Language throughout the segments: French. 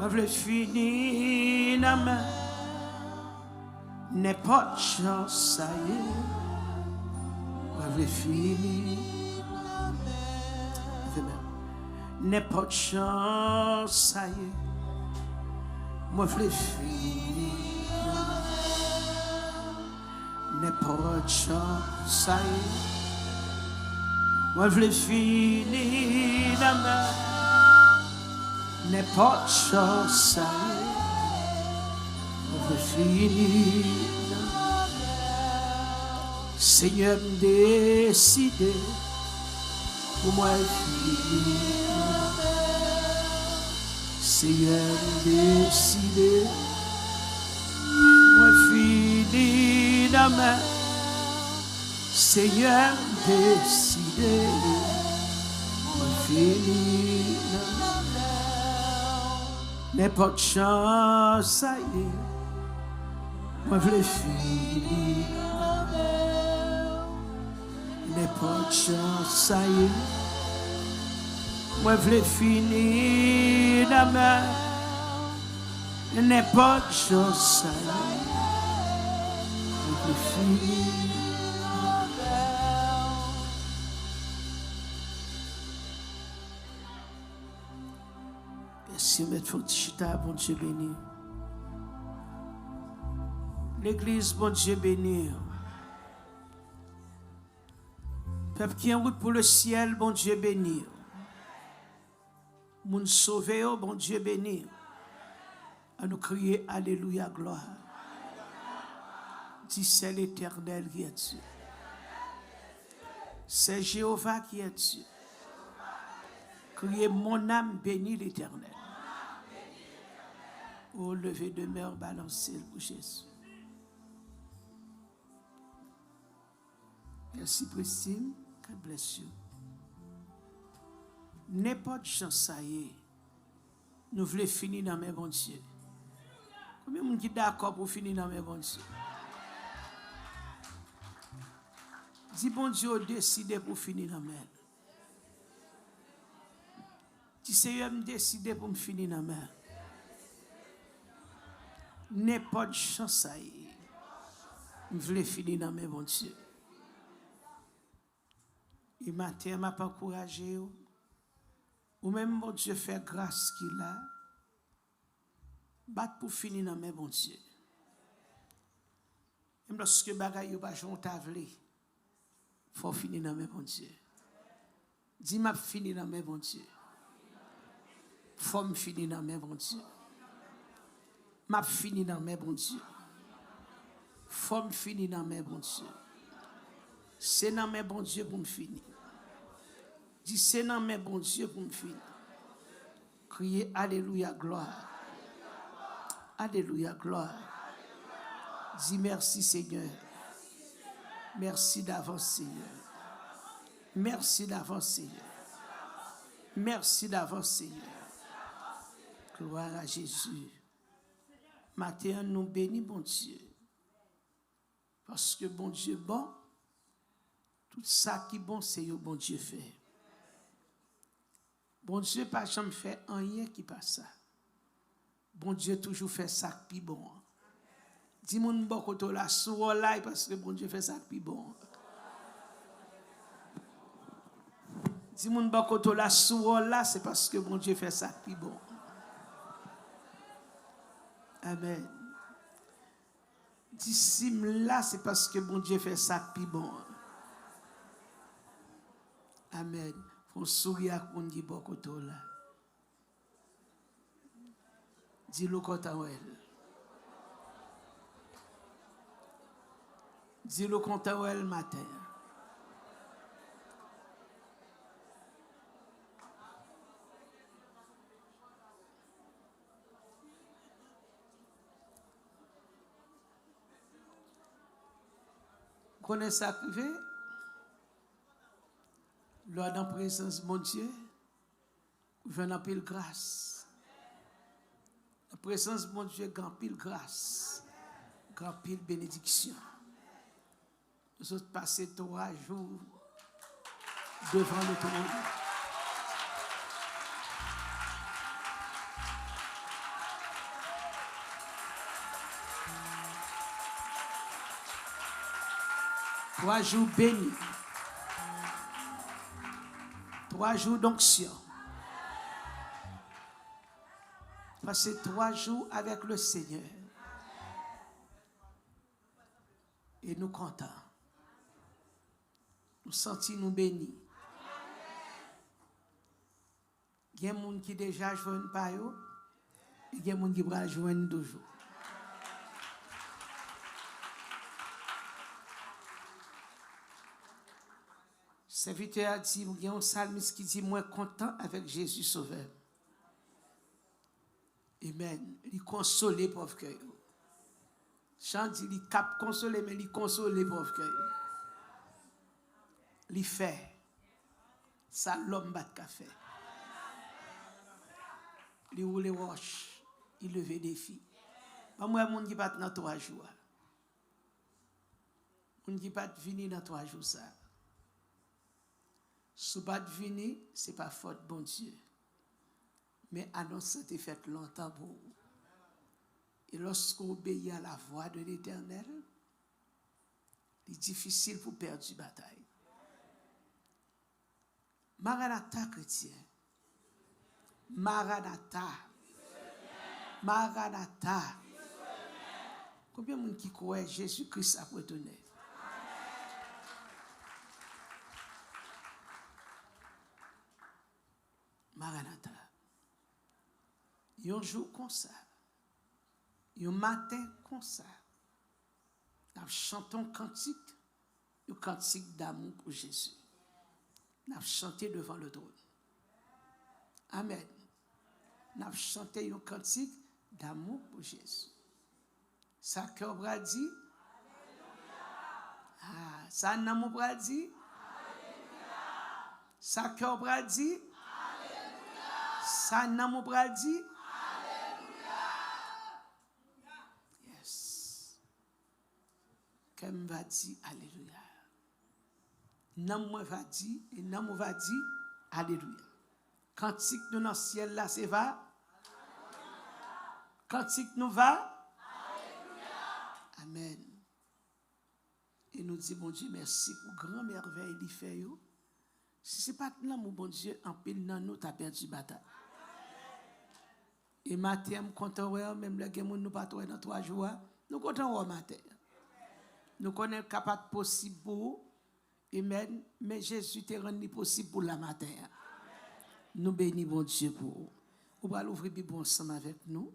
Moi, je fini la main. N'importe chance, ça y est. Moi, je fini la main. N'importe chance, ça y est. Moi, je fini la main. N'importe chance, ça y est. Moi, je fini la main. N'importe chose, ça y est, je finis. Seigneur me décidé, pour moi fini. Seigneur me décidé, moi fini la main. Seigneur me décidé, moi fini la main. N'importe chance, ça y est, moi je l'ai fini. N'importe chance, ça y est, moi je l'ai fini la main. N'importe chose, ça y est, moi je l'ai fini. Si mettre chita, bon Dieu béni. L'église, bon Dieu béni. Peuple qui est en route pour le ciel, bon Dieu béni. Moun sauvé, bon Dieu béni. À nous crier Alléluia, gloire. Dis c'est l'Éternel qui est Dieu. C'est Jéhovah qui est Dieu. Criez mon âme bénit l'Éternel. Au lever de mer, balancez pour Jésus. Merci, Christine. God bless you. N'importe chance, ça y est. Nous voulons finir dans mes bons Dieu. Combien de gens sont d'accord pour finir dans mes bons Dieu? Dis bon Dieu, décidé pour finir dans mes. Dis Seigneur, me décidé pour me finir dans mes. N'importe chance, ça y est. Je voulais finir dans mes bons Dieu. Et matin, m'a pas encouragé. Ou même, mon Dieu, fait grâce qu'il a. Bat pour finir dans mes bons Dieu. Même lorsque bagaille pas j'ont tavelé. Faut finir dans mes bons Dieu. Dis m'a finir dans mes bons Dieu. Faut me finir dans mes bons Dieu. M'a fini dans mes bons Dieu. Faut me finir dans mes bons Dieu. C'est dans mes bons Dieu pour me finir. Dis c'est dans mes bons Dieu pour me finir. Criez Alléluia, gloire. Alléluia, gloire. Dis merci Seigneur. Merci d'avance Seigneur. Merci d'avance Seigneur. Merci d'avance Seigneur. Gloire à Jésus. Matin, nous bénis, bon Dieu. Parce que bon Dieu, bon, tout ça qui est bon, c'est le bon Dieu fait. Bon Dieu, pas jamais fait rien qui passe ça. Bon Dieu, toujours fait ça qui est bon. Dis-moi, beaucoup la sourd là, parce que bon Dieu fait ça qui est bon. Dis-moi, beaucoup la sourd là, c'est parce que bon Dieu fait ça qui est bon. Amen. D'ici là, c'est parce que bon Dieu fait ça plus bon. Amen. Faut sourire qu'on dit beaucoup là. Dis-le quand elle. Dis-le quand elle matin. Connais ça privé? Lors dans la présence de mon Dieu, je n'ai pile grâce. La présence de mon Dieu, grand pile grâce, grand pile bénédiction. Nous autres passé 3 jours devant le trône. 3 jours bénis. 3 jours d'onction. Passez 3 jours avec le Seigneur. Et nous comptons. Nous sentons nous bénis. Il y a des gens qui déjà jouent par eux. Et il y a des gens qui vont jouer toujours. Le serviteur a dit, il y a un psalmiste qui dit, moi content avec Jésus Sauveur. Amen. Il console les pauvres cœurs. Chant dit, il cap consoler, mais il console les pauvres cœurs. Il fait. Ça, l'homme bat café. Il roule les roches. Il levait des filles. Moi, mon qui pas dans 3 jours. Mon qui pas venir dans 3 jours ça. Si pas venir, c'est pas faute bon Dieu. Mais annonce est faite longtemps pour vous. Et lorsqu'on obéit à la voix de l'Éternel, il est difficile pour perdre une bataille. Maranatha chrétien. Maranatha. Maranatha. Combien de gens qui croient Jésus-Christ a retourné? Maranatha. Un jour comme ça, un matin comme ça, nous chantons un cantique d'amour pour Jésus. Nous chanté devant le trône. Amen. Nous chanté un cantique d'amour pour Jésus. Ça cœur bras dit? Ah, ça n'amour bras dit? Ça cœur bras dit? Ça n'amour bras dit? Yes. Comme va dire alléluia. N'amour va dire et n'amour va dire alléluia. Cantique nous dans le ciel là, c'est va? Cantique nous va? Amen. Et nous disons, bon Dieu, merci pour grand merveille qu'il fait. Si ce n'est pas l'amour, bon Dieu, en pile dans nous, tu as perdu la bataille. Et matin, nous comptons, même les gens nous pas dans 3 jours, nous comptons au matin. Nous connaissons capable possible pour, amen, mais Jésus t'a rendu possible pour la matin. Nous bénissons bon Dieu pour vous. On va l'ouvrir Bible ensemble avec nous.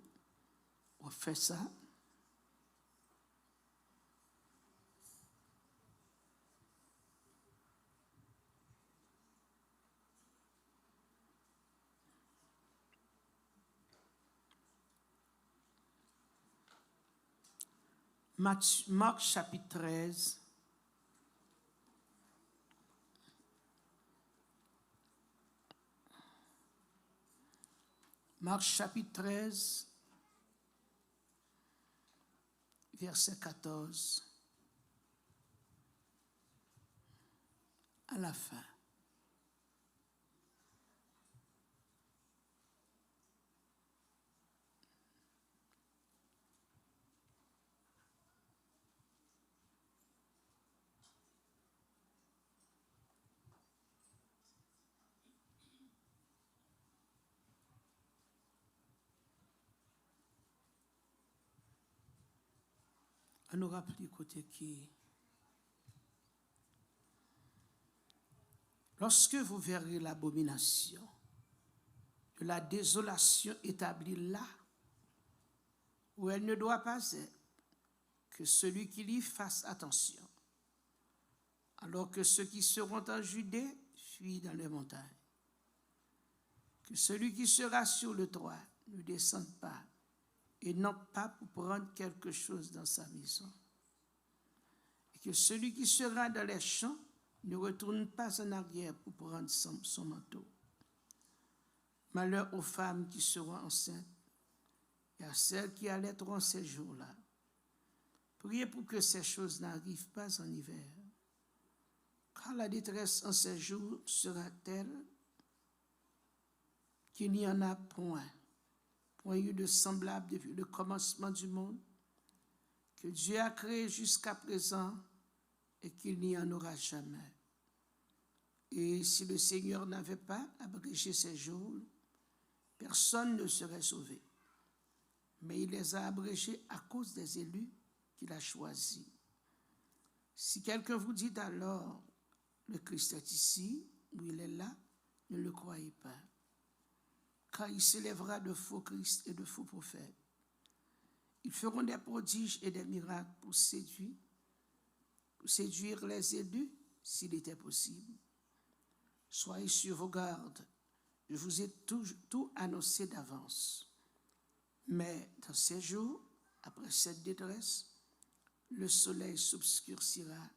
On fait ça. Marc chapitre 13. Marc chapitre 13, verset 14. À la fin. On nous rappelle côté qui. Lorsque vous verrez l'abomination de la désolation établie là, où elle ne doit pas être, que celui qui lit fasse attention, alors que ceux qui seront en Judée fuient dans les montagnes. Que celui qui sera sur le toit ne descende pas et n'entre pas pour prendre quelque chose dans sa maison. Et que celui qui sera dans les champs ne retourne pas en arrière pour prendre son manteau. Malheur aux femmes qui seront enceintes et à celles qui allaiteront ces jours-là. Priez pour que ces choses n'arrivent pas en hiver. Car la détresse en ces jours sera telle qu'il n'y en a point eu de semblable depuis le commencement du monde, que Dieu a créé jusqu'à présent et qu'il n'y en aura jamais. Et si le Seigneur n'avait pas abrégé ces jours, personne ne serait sauvé. Mais il les a abrégés à cause des élus qu'il a choisis. Si quelqu'un vous dit alors, le Christ est ici, ou il est là, ne le croyez pas. Car il s'élèvera de faux Christ et de faux prophètes. Ils feront des prodiges et des miracles pour séduire les élus, s'il était possible. Soyez sur vos gardes. Je vous ai tout annoncé d'avance. Mais dans ces jours, après cette détresse, le soleil s'obscurcira,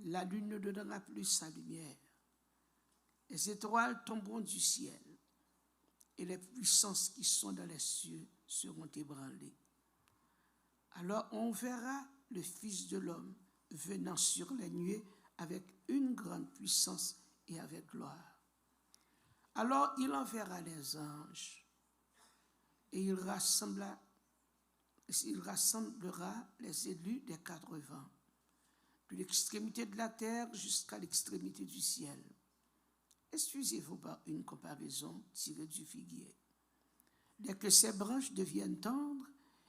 la lune ne donnera plus sa lumière, les étoiles tomberont du ciel, et les puissances qui sont dans les cieux seront ébranlées. Alors on verra le Fils de l'homme venant sur les nuées avec une grande puissance et avec gloire. Alors il enverra les anges et il rassemblera les élus des 4 vents, de l'extrémité de la terre jusqu'à l'extrémité du ciel. Excusez-vous par une comparaison tirée du figuier. Dès que ses branches deviennent tendres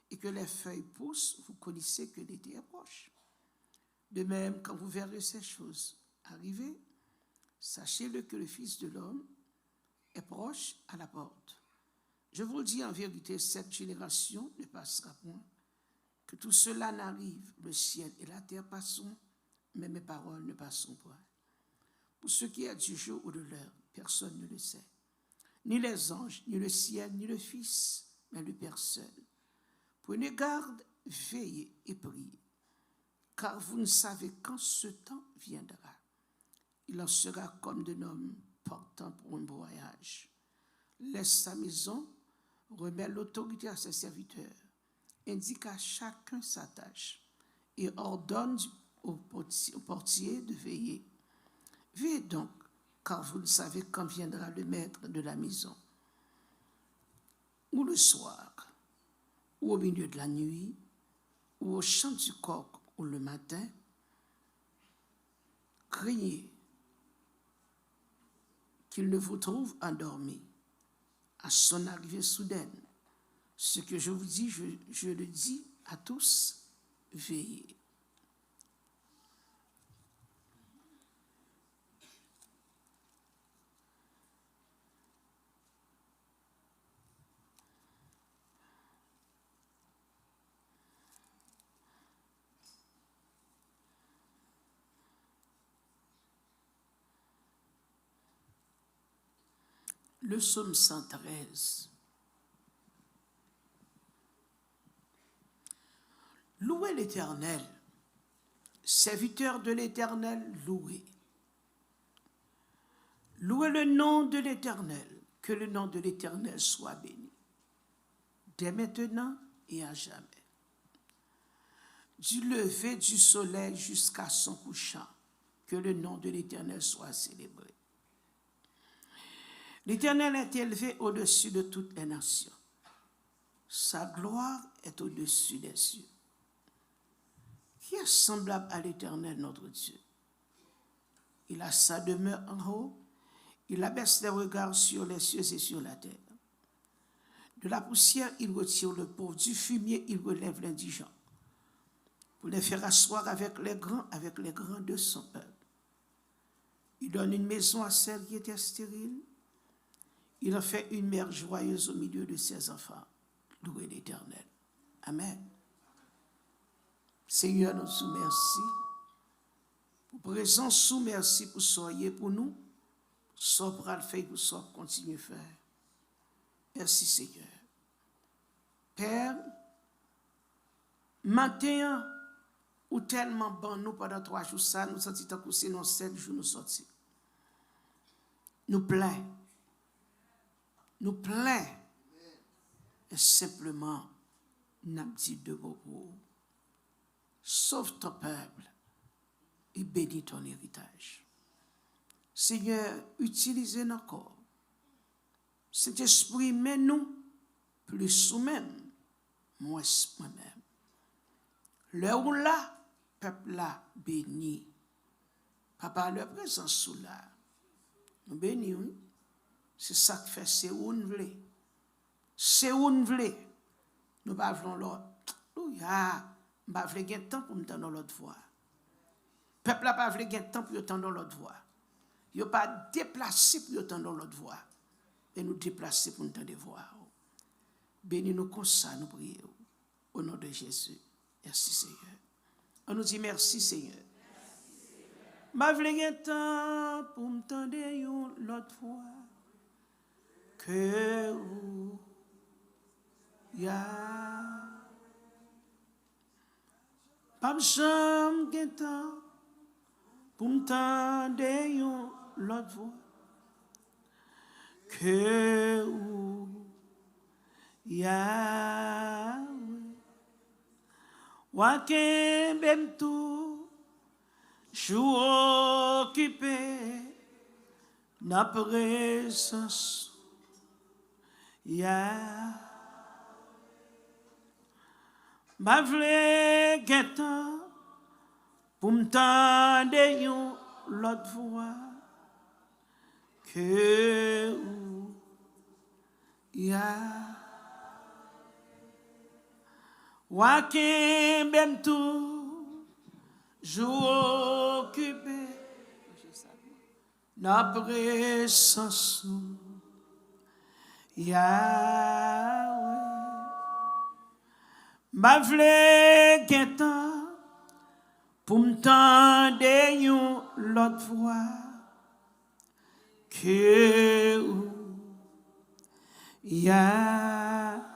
et que les feuilles poussent, vous connaissez que l'été est proche. De même, quand vous verrez ces choses arriver, sachez-le que le Fils de l'homme est proche à la porte. Je vous le dis en vérité, cette génération ne passera point. Que tout cela n'arrive, le ciel et la terre passeront, mais mes paroles ne passeront point. Pour ce qui est du jour ou de l'heure, personne ne le sait. Ni les anges, ni le ciel, ni le Fils, mais le Père seul. Prenez garde, veillez et priez, car vous ne savez quand ce temps viendra. Il en sera comme d'un homme partant pour un voyage. Laisse sa maison, remet l'autorité à ses serviteurs, indique à chacun sa tâche et ordonne au portier de veiller. Veillez donc, car vous ne savez quand viendra le maître de la maison, ou le soir, ou au milieu de la nuit, ou au chant du coq, ou le matin. Craignez qu'il ne vous trouve endormi à son arrivée soudaine. Ce que je vous dis, je le dis à tous, veillez. Le psaume 113. Louez l'Éternel, serviteurs de l'Éternel, louez. Louez le nom de l'Éternel, que le nom de l'Éternel soit béni, dès maintenant et à jamais. Du lever du soleil jusqu'à son couchant, que le nom de l'Éternel soit célébré. L'Éternel est élevé au-dessus de toutes les nations. Sa gloire est au-dessus des cieux. Qui est semblable à l'Éternel, notre Dieu? Il a sa demeure en haut. Il abaisse les regards sur les cieux et sur la terre. De la poussière, il retire le pauvre. Du fumier, il relève l'indigent. Pour les faire asseoir avec les grands de son peuple. Il donne une maison à celle qui était stérile. Il en fait une mère joyeuse au milieu de ses enfants. Louez l'Éternel. Amen. Seigneur, nous vous remercions. Pour présence, sous merci pour soyez pour nous. Sobre le fait pour ça, continuer à faire. Merci Seigneur. Père, matin, ou tellement bon nous pendant 3 jours, ça, nous sentons que c'est dans 7 jours nous sortis. Nous plaît. Nous plaît. Et simplement, nous avons dit de vous. Sauve ton peuple et bénis ton héritage. Seigneur, utilisez nos corps. Cet esprit, mets-nous plus nous-mêmes, moins moi-même. L'heure où là, peuple là béni. Papa, leur présence sous là. Nous bénis, oui. C'est ça que fait, c'est où nous voulons. C'est où nous voulons. Nous ne voulons pas l'autre. Nous ne voulons pas gagner temps pour nous entendre l'autre voix. Le peuple n'a pas voulu gagner temps pour entendre l'autre voix. Il n'a pas déplacé pour entendre l'autre voix. Et nous déplacer pour entendre voix. Bénis-nous comme ça, nous prions. Au nom de Jésus. Merci Seigneur. On nous dit merci Seigneur. Je ne voulais pas temps pour m'entendre l'autre voix. Que vous y a. Pas besoin de temps pour m'entendre l'autre voix. Que vous y a. Wakin bem tout, je occupé na présence ya. Ma vle getan pour m'tendre l'autre voix que ou ya. Wakin bem tout, je occupé na présence Yahweh. Ma vle getan pour m'tendre l'autre voix que ou Yahweh.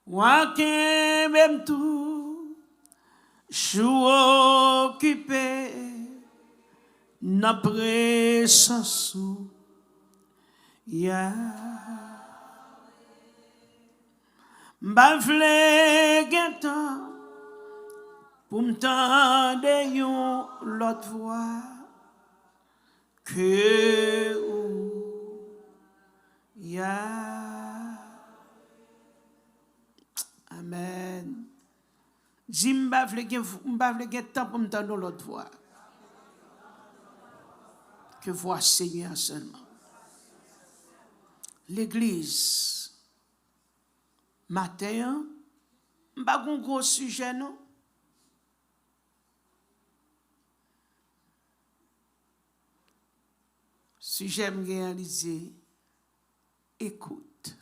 Wakin même tout, je occupé na présence Yahweh. M'ba vle getan pour m'tendre l'autre voix que ou Yahweh. Amen. Dis m'ba vle getan pour m'tendre l'autre voix. Que voix Seigneur seulement. L'église, matin, m'ba gon gros sujet non? Sujet me réaliser, écoute.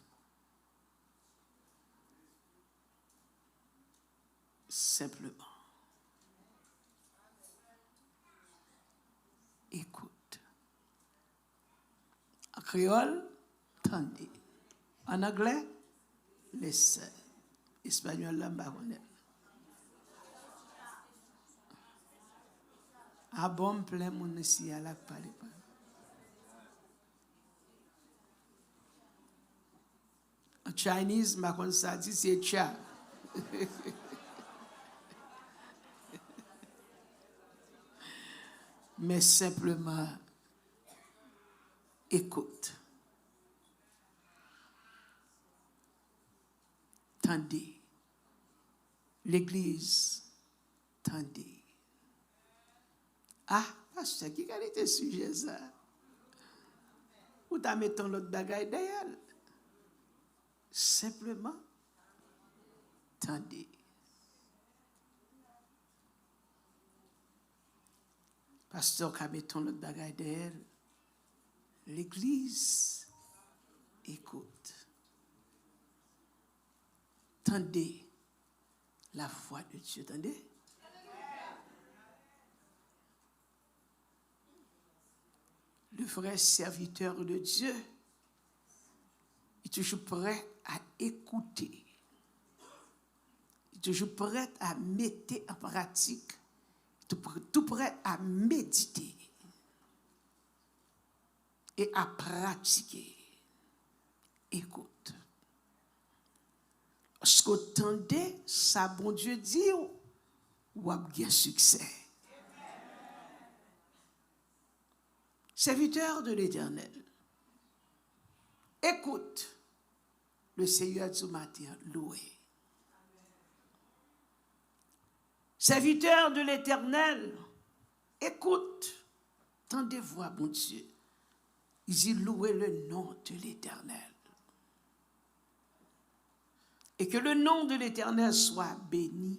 Simplement. Écoute. En créole, tendez. En anglais, listen. Espagnol, là, m'baronne. Ah bon, plein mon ici à la parler. En Chinese, ma kon ça dit c'est cha. Mais simplement écoute. Tendez. L'église, tendez. Ah, pasteur, qui a été sujet ça? Ou t'as mis ton l'autre bagaille derrière? Simplement, tendez. Pasteur, qui a mis ton l'autre bagaille derrière? L'église, écoute. Tendez la voix de Dieu, tendez. Le vrai serviteur de Dieu est toujours prêt à écouter. Il est toujours prêt à mettre en pratique, tout prêt à méditer et à pratiquer. Écoute. Ce que vous entendez, ça, bon Dieu dit, ou a bien succès. Serviteur de l'Éternel, écoute le Seigneur du matin loué. Serviteurs de l'Éternel, écoute, tendez voix, mon Dieu. Il dit louez le nom de l'Éternel. Et que le nom de l'Éternel soit béni.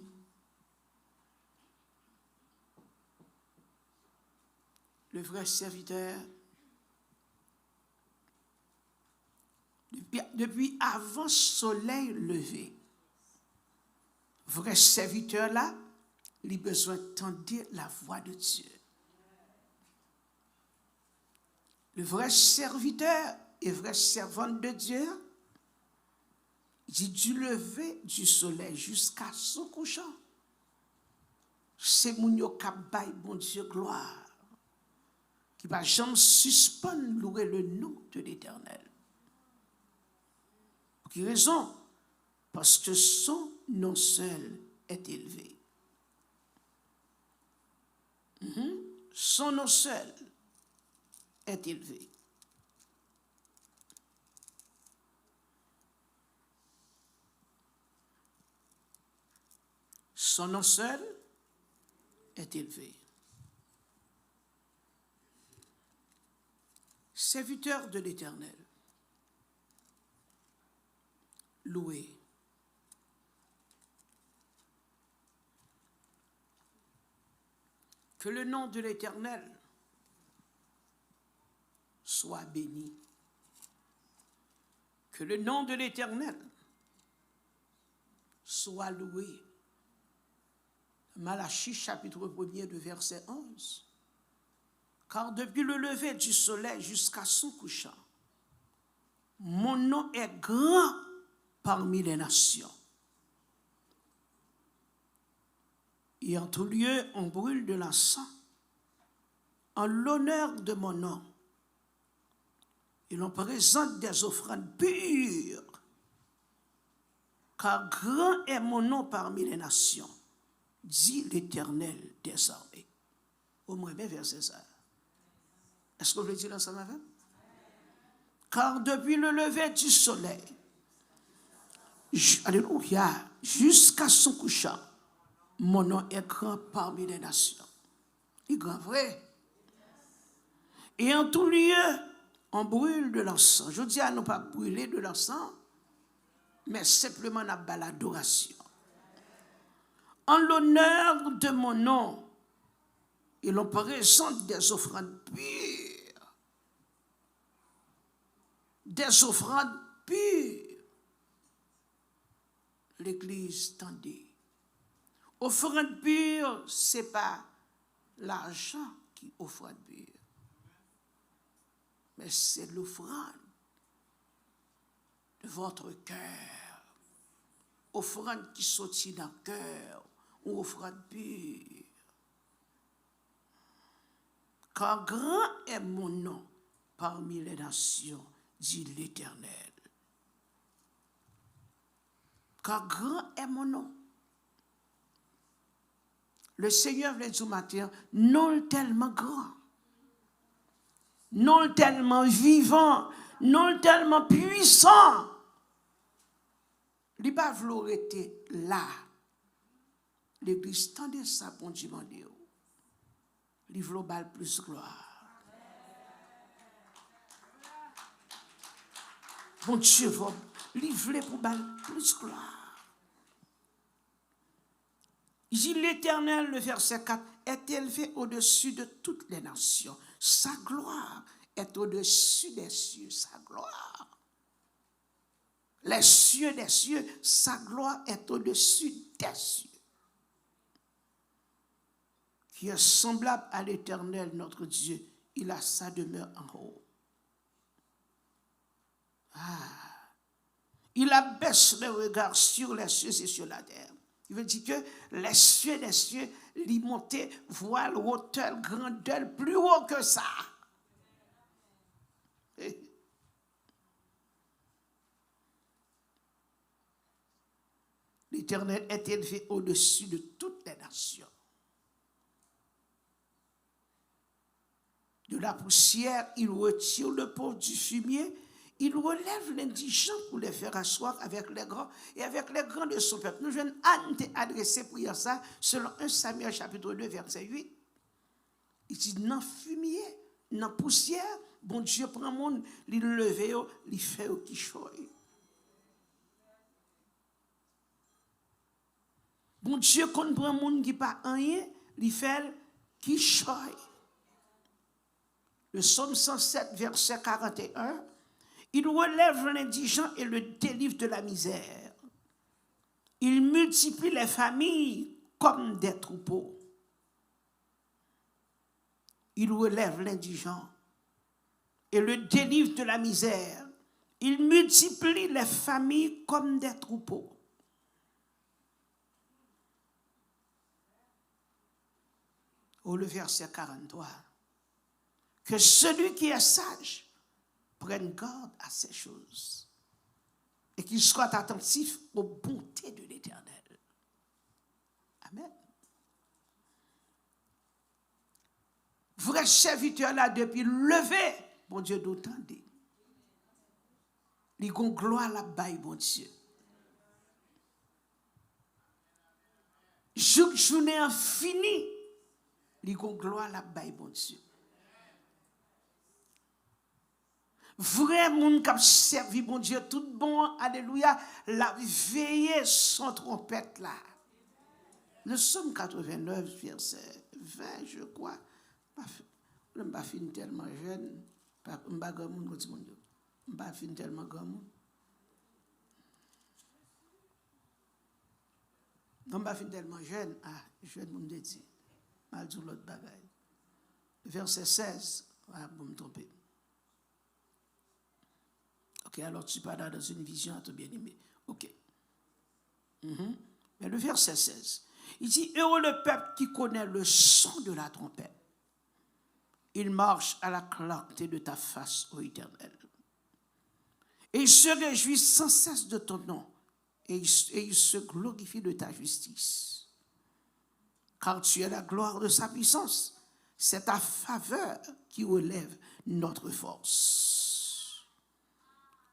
Le vrai serviteur, depuis avant soleil levé, vrai serviteur là, il a besoin d'entendre la voix de Dieu. Le vrai serviteur et vrai servante de Dieu, dit du lever du soleil jusqu'à son couchant. C'est mon yo kabay bon Dieu gloire qui va jamais suspendre louer le nom de l'Éternel. Pour quelle raison? Parce que son nom seul est élevé. Son nom seul est élevé. Son nom seul est élevé. Serviteur de l'Éternel, loué. Que le nom de l'Éternel soit béni. Que le nom de l'Éternel soit loué. Malachie chapitre 1er de verset 11. Car depuis le lever du soleil jusqu'à son couchant, mon nom est grand parmi les nations. Et en tout lieu, on brûle de l'encens en l'honneur de mon nom. Et l'on présente des offrandes pures, car grand est mon nom parmi les nations, dit l'Éternel des armées. Au moins, bien verset ça. Est-ce que vous voulez dire ensemble avec? Car depuis le lever du soleil, alléluia, jusqu'à son couchant, mon nom est grand parmi les nations. Il est grand, vrai. Et en tout lieu, on brûle de l'encens. Je dis à ne pas brûler de l'encens, mais simplement à l'adoration. En l'honneur de mon nom, et l'on présente des offrandes pures. Des offrandes pures. L'Église tendez. Offrande pure, ce n'est pas l'argent qui offrande pure. Mais c'est l'offrande de votre cœur. Offrande qui sortit d'un cœur, ou offrande pure. Car grand est mon nom parmi les nations, dit l'Éternel. Car grand est mon nom. Le Seigneur vient du matin, non tellement grand, non tellement vivant, non tellement puissant. Il n'a pas voulu être là. L'Église tendait ça pour Dieu. Il veut plus gloire. Bon Dieu va livrer pour plus gloire. Il dit l'Éternel, le verset 4, est élevé au-dessus de toutes les nations. Sa gloire est au-dessus des cieux, sa gloire. Les cieux des cieux, sa gloire est au-dessus des cieux. Qui est semblable à l'Éternel, notre Dieu. Il a sa demeure en haut. Il abaisse le regard sur les cieux et sur la terre. Il veut dire que les cieux des cieux, l'y monter, voient l'auteur, grandeur, plus haut que ça. L'Éternel est élevé au-dessus de toutes les nations. De la poussière, il retire le pauvre du fumier, il relève l'indigent pour les faire asseoir avec les grands et avec les grands de son peuple. Nous venons Anne adresser pour ça selon 1 Samuel chapitre 2 verset 8. Il dit dans fumier, dans poussière, bon Dieu prend monde, il lève, il fait qui choye. Bon Dieu qu'on prend monde qui pas rien, il fait qui choye. Le psaume 107 verset 41. Il relève l'indigent et le délivre de la misère. Il multiplie les familles comme des troupeaux. Il relève l'indigent et le délivre de la misère. Il multiplie les familles comme des troupeaux. Au verset 43. Que celui qui est sage prenne garde à ces choses et qu'il soit attentif aux bontés de l'Éternel. Amen. Vrai serviteur là, depuis levé, bon Dieu, d'entendez. Il y a une gloire là-bas, bon Dieu. Journée infinie, il y a une gloire là-bas, bon Dieu. Vrai monde qui a servi, bon Dieu, tout bon, alléluia, la veillée sans trompette là. Le psaume 89, verset 20, je crois. Je ne suis pas fini tellement jeune. Je ne suis pas fini tellement grand. Je ne suis pas fini tellement jeune. Ah, je vais me dire. Je vais dire l'autre bagaille. Verset 16. Ah, vous me trompez. Ok, alors tu parles dans une vision à ton bien-aimé. Ok. Mais le verset 16, il dit, heureux le peuple qui connaît le son de la trompette. Il marche à la clarté de ta face, ô Éternel. Et il se réjouit sans cesse de ton nom. Et il se glorifie de ta justice. Car tu es la gloire de sa puissance. C'est ta faveur qui relève notre force.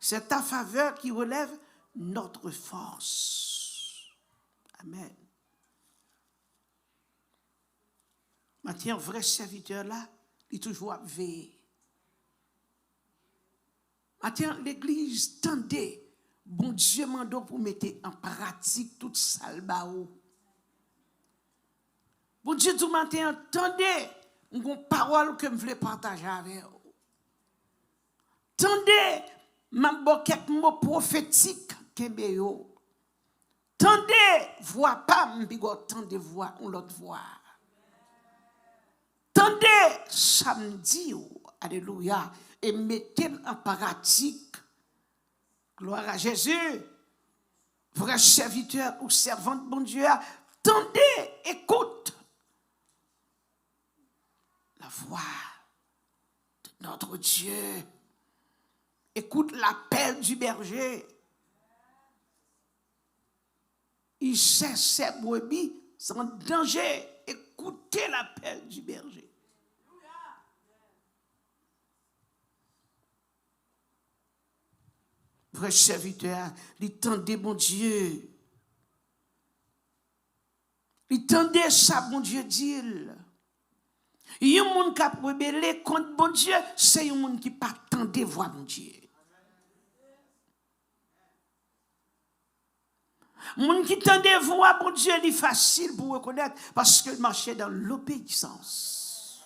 C'est ta faveur qui relève notre force. Amen. Maintenant, vrai serviteur là, il est toujours à veiller. Maintenant, l'église tendez, bon Dieu m'a pour mettre en pratique toute salbao. Bon Dieu tout matin, tendez, une parole que je voulais partager avec vous. Tendez, ma quelques mots prophétiques que yo. Tendez, voix pas m'bigo, tendez voix ou l'autre voix. Tendez samedi, alléluia, et mettez en pratique. Gloire à Jésus. Vrai serviteur ou servante, bon Dieu, tendez, écoute la voix de notre Dieu. Écoute l'appel du berger. Il sait ses brebis sans danger. Écoutez l'appel du berger. Vrai serviteur, il tendait mon Dieu. Il tendait ça, mon Dieu, dit. Il y a un monde qui a rebellé contre mon Dieu, c'est un monde qui pas tendait voir mon Dieu. Moun qui tendait voir bon Dieu, il est facile pour reconnaître parce qu'il marchait dans l'obéissance.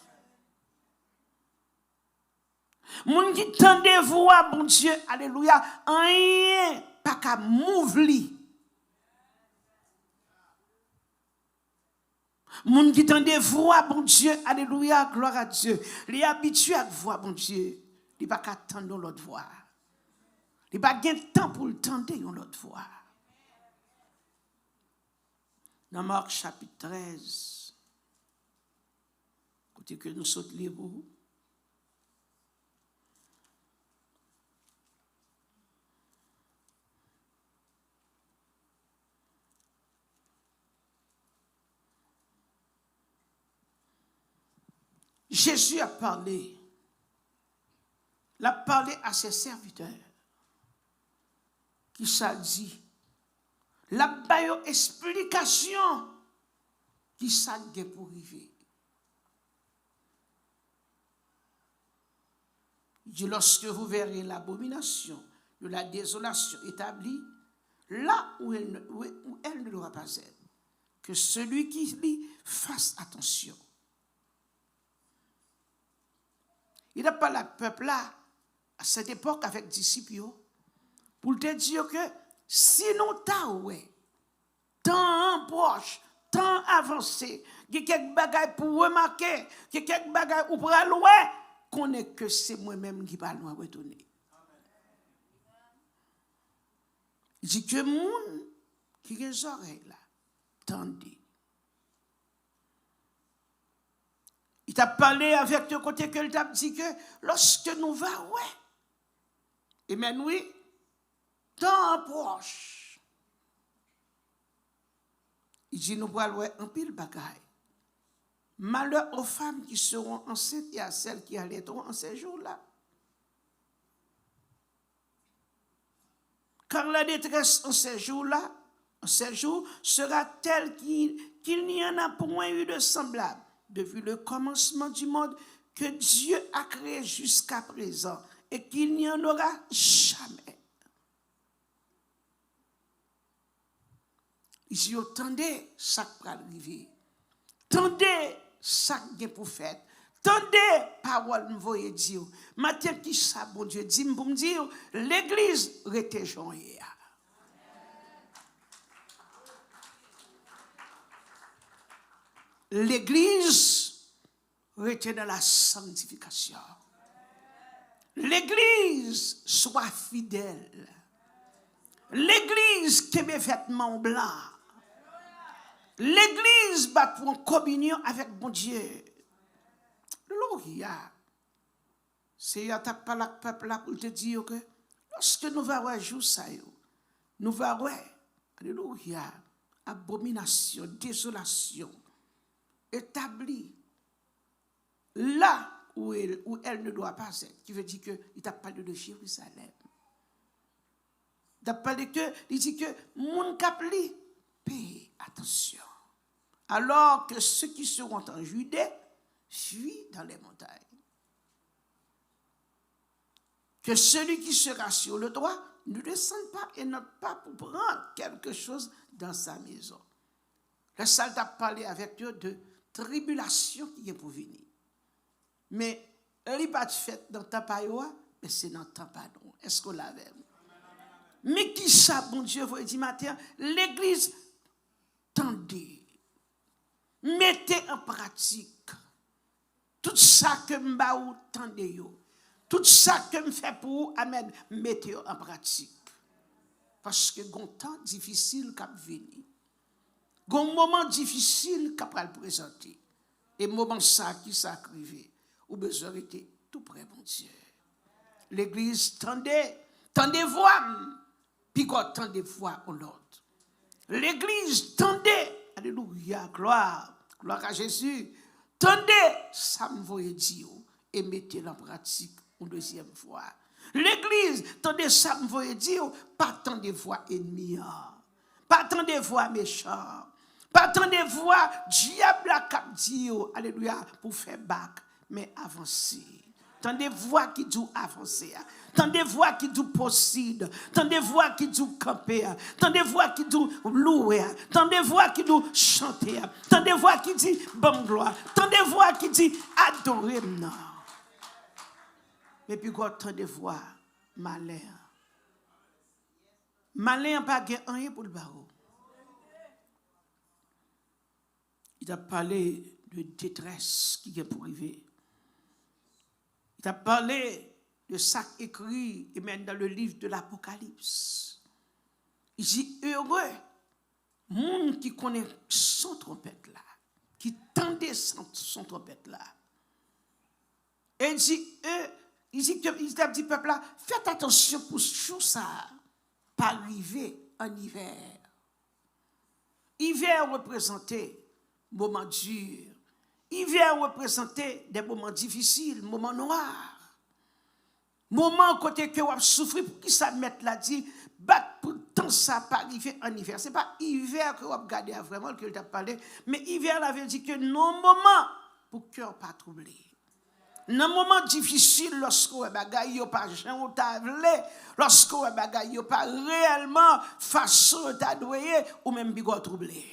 Moun qui tendait voir bon Dieu, alléluia, rien pas qu'à mouvli. Moun qui tendait voir bon Dieu, alléluia, gloire à Dieu. Il est habitué à voir bon Dieu. Il pas qu'à tendre l'autre voix. Il pas gain temps pour le tendre l'autre voix. Dans Marc chapitre 13, côté que nous sommes libres. Jésus a parlé. Il a parlé à ses serviteurs. qui ça dit? La baille explication qui ça gagne pour arriver. Il dit, lorsque vous verrez l'abomination de la désolation établie, là où elle ne doit pas être, que celui qui lit fasse attention. Il n'a pas le peuple là, à cette époque, avec disciples, pour te dire que si nous t'avons tant proche, tant avancé, il y a quelques bagages pour remarquer, il y a quelques bagages pour loin, qu'on est que c'est moi-même qui va nous retourner. Il dit que monde qui a les oreilles là, tendez. Il t'a parlé avec le côté que il t'a dit que lorsque nous va, ouais, et maintenant oui, tant proche. Il dit nous pourrons ouais un pile bagaille. Malheur aux femmes qui seront enceintes et à celles qui allaiteront en ces jours-là. Car la détresse en ces jours-là, en ces jours, sera telle qu'il n'y en a point eu de semblable depuis le commencement du monde que Dieu a créé jusqu'à présent et qu'il n'y en aura jamais. Ici, attendez ça qui va arriver. Tendez ça qui est pour faire. Tendez parole me voyez dire. Matin qui ça bon Dieu dit pour me dire l'église rete joyeux. L'église rete dans la sanctification. L'église soit fidèle. L'église qui met vêtements blancs. L'église va pour en communion avec mon Dieu. Alléluia. C'est à ta pas la peuple là pour te dire que lorsque nous allons jouer ça, nous allons, alléluia, abomination, désolation, établie là où elle ne doit pas être. Qui veut dire qu'il t'a parlé de Jérusalem. Il t'a parlé il dit que mon capli, paye attention. Alors que ceux qui seront en Judée fuient dans les montagnes. Que celui qui sera sur le droit ne descende pas et n'entre pas pour prendre quelque chose dans sa maison. Le salle t'a parlé avec eux de tribulation qui est pour venir. Mais elle n'est pas faite dans ta païoua, mais c'est dans ta pardon. Est-ce qu'on l'avait? Mais qui ça, bon Dieu, vous dit matin, l'église, tendez, mettez en pratique tout ça que m'ba ou tendez yo, tout ça que me fait pour vous, amen, mettez en pratique. Parce que gon temps difficile qu'a venir. Gon moment difficile qu'a pral présenter. Et moment ça qui s'arrive, ou besoin était tout près mon Dieu. L'église tendez voix, puis quoi tendez voix en l'autre. L'église tendez, alléluia, gloire à Jésus. Tendez, ça me voyait dire et mettez en pratique une deuxième fois. L'église, tendez, ça me voyait dire, pas tant de voix ennemies, pas tant de voix méchants, pas tant de voix diable à cap dire, alléluia, pour faire bac, mais avancer. Tant de voix qui disent avancer, tant de voix qui disent possible, tant de voix qui disent camper, tant de voix qui disent louer, tant de voix qui disent chanter, tant de voix qui disent bonne gloire, tant de voix qui disent adorer. Non. Mais puis quand tant de voix malin, malin pas rien pour le barreau. Il a parlé de détresse qui est pour arriver. Il a parlé de ça écrit et même dans le livre de l'Apocalypse. Il dit heureux, monde qui connaît son trompette là, qui tendait son trompette là. Et il dit que dit peuple là, faites attention pour tout ça, pas arriver en hiver. Hiver représentait moment dur. Hiver représentait des moments difficiles, moments noirs. Moments côté que vous souffrez pour qui ça mettre là dit battre pour temps ça pas arrivé en hiver. Ce n'est pas hiver que vous regardez vraiment que je t'ai parlé, mais hiver, la veut dire que non moment pour cœur pas troublé. Dans un moment difficile, lorsque vous bagaille yo pas Jean tavlé, lorsque vous bagaille yo pas réellement façon ta doyer ou même bigot troublé.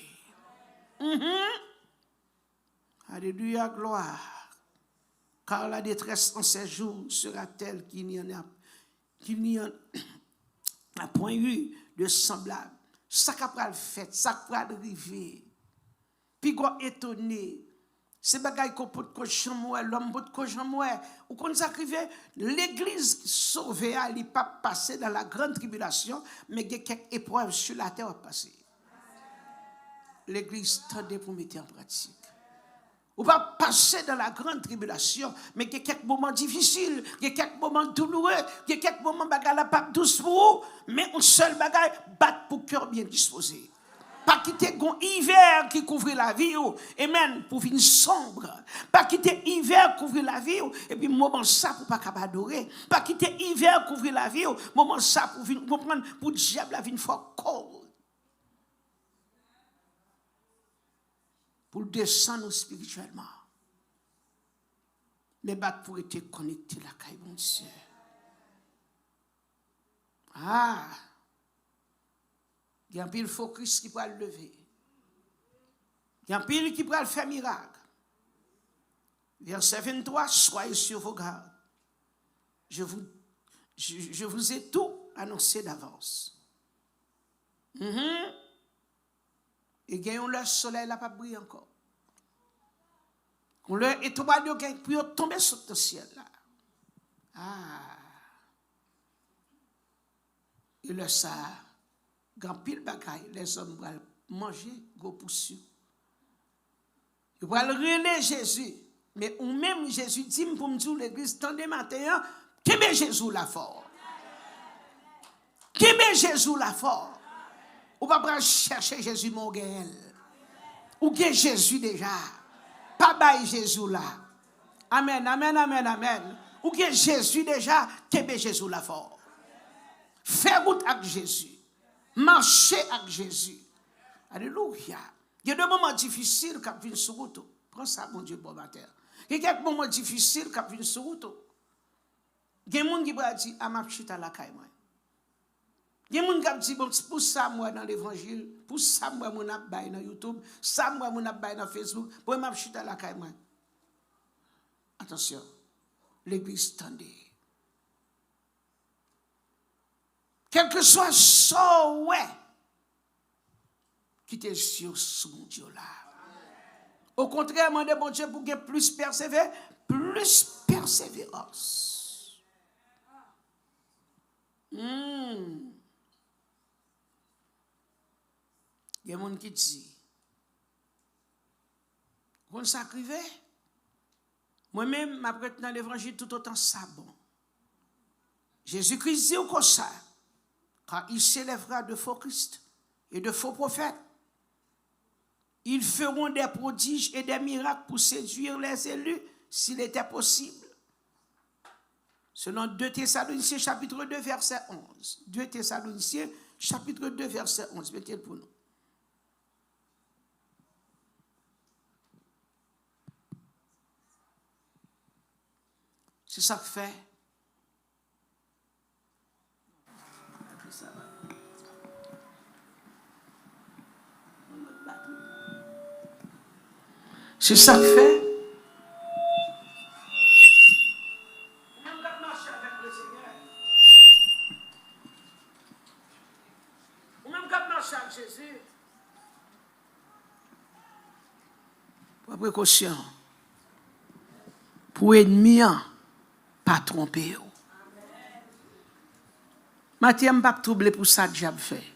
Alléluia, gloire. Car la détresse en ces jours sera telle qu'il n'y en a point eu de semblable. Ça qu'a le fait, ça qu'a arrivé. Puis quoi étonné. C'est bagaille qu'on peut cocher moi, l'homme peut cocher moi. Ou quand ça arrive, l'église sauvée, elle n'est pas passée dans la grande tribulation, mais il y a quelques épreuves sur la terre à passer. L'église tendait pour mettre en pratique. Ou pas passer dans la grande tribulation, mais il y a quelques moments difficiles, il y a quelques moments douloureux, il y a quelques moments bagaille la pas douce pour vous, mais un seul bagaille bat pour cœur bien disposé. Pas quitter un hiver qui couvre la vie, amen, pour venir sombre. Pas quitter hiver couvrir la vie, et puis moment ça pour pas adorer. Pas quitter hiver couvrir la vie, moment ça pour venir comprendre, pour diable la vie une fois cold. Pour descendre spirituellement. Mais pour être connecté à la caille, mon Dieu. Ah! Il y a un pile focus qui peut le lever. Il y a un pile qui peut le faire miracle. Verset 23, soyez sur vos gardes. Je vous ai tout annoncé d'avance. Et gagnons le soleil n'a pas brillé encore. On leur étoile pour tomber sur le ciel là. Ah. Et le ça. Quand pile bagaille, les hommes vont manger, go poussu. Ils vont relayer Jésus. Mais ou même Jésus dit pour me dire l'église tendez matin, qui met Jésus là fort. Qui met Jésus là fort. Ou pas chercher Jésus mon gaël. Ou que Jésus déjà. Pas bail Jésus là. Amen, amen, amen, amen. Ou que Jésus déjà, qui met Jésus là fort. Fais route avec Jésus. Marcher avec Jésus. Alléluia. Il y a des moments difficiles qui viennent sur route. Prends ça, mon Dieu, bon matin. Il y a des moments difficiles qui viennent sur route. Il y a des gens qui disent, ah, ma chita la caille, moi. Il y a des gens qui disent, bon, pour ça, moi, dans l'évangile, pour ça, moi, mon abbaye dans YouTube, ça, moi, mon abbaye dans Facebook, pour ma chita la caille, moi. Attention, l'église tendez. Quel que soit son ouais, qui te sur mon Dieu là. Au contraire, demandez bon Dieu pour que plus persévérance. Il y a des gens qui disent, quand ça arrive, moi-même, je prête dans l'évangile tout autant ça bon. Jésus-Christ dit comme ça. Car il s'élèvera de faux Christ et de faux prophètes. Ils feront des prodiges et des miracles pour séduire les élus s'il était possible. Selon 2 Thessaloniciens chapitre 2 verset 11. 2 Thessaloniciens chapitre 2 verset 11. Mettez-le pour nous. C'est ça que fait. C'est ça que fait. Même quand marcher avec le Seigneur. Ou même quand marcher avec Jésus. Pour précaution. Pour ennemi, pas tromper. Mathieu, je ne pas troubler pour ça que j'ai fait.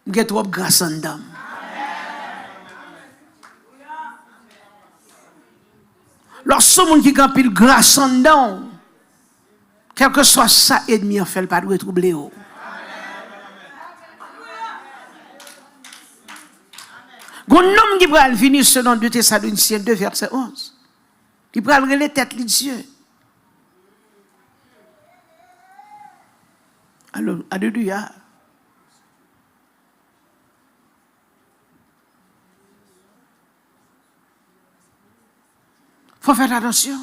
Je suis trop grâce en dame. Lorsque monde qui a pile grâce en dedans, quel que soit ça, ennemi en fait, pas de troubler. Un homme qui va venir selon 2 Thessaloniciens 2, verset 11. Il va les têtes les Dieu. Alors, alléluia. Faut faire attention.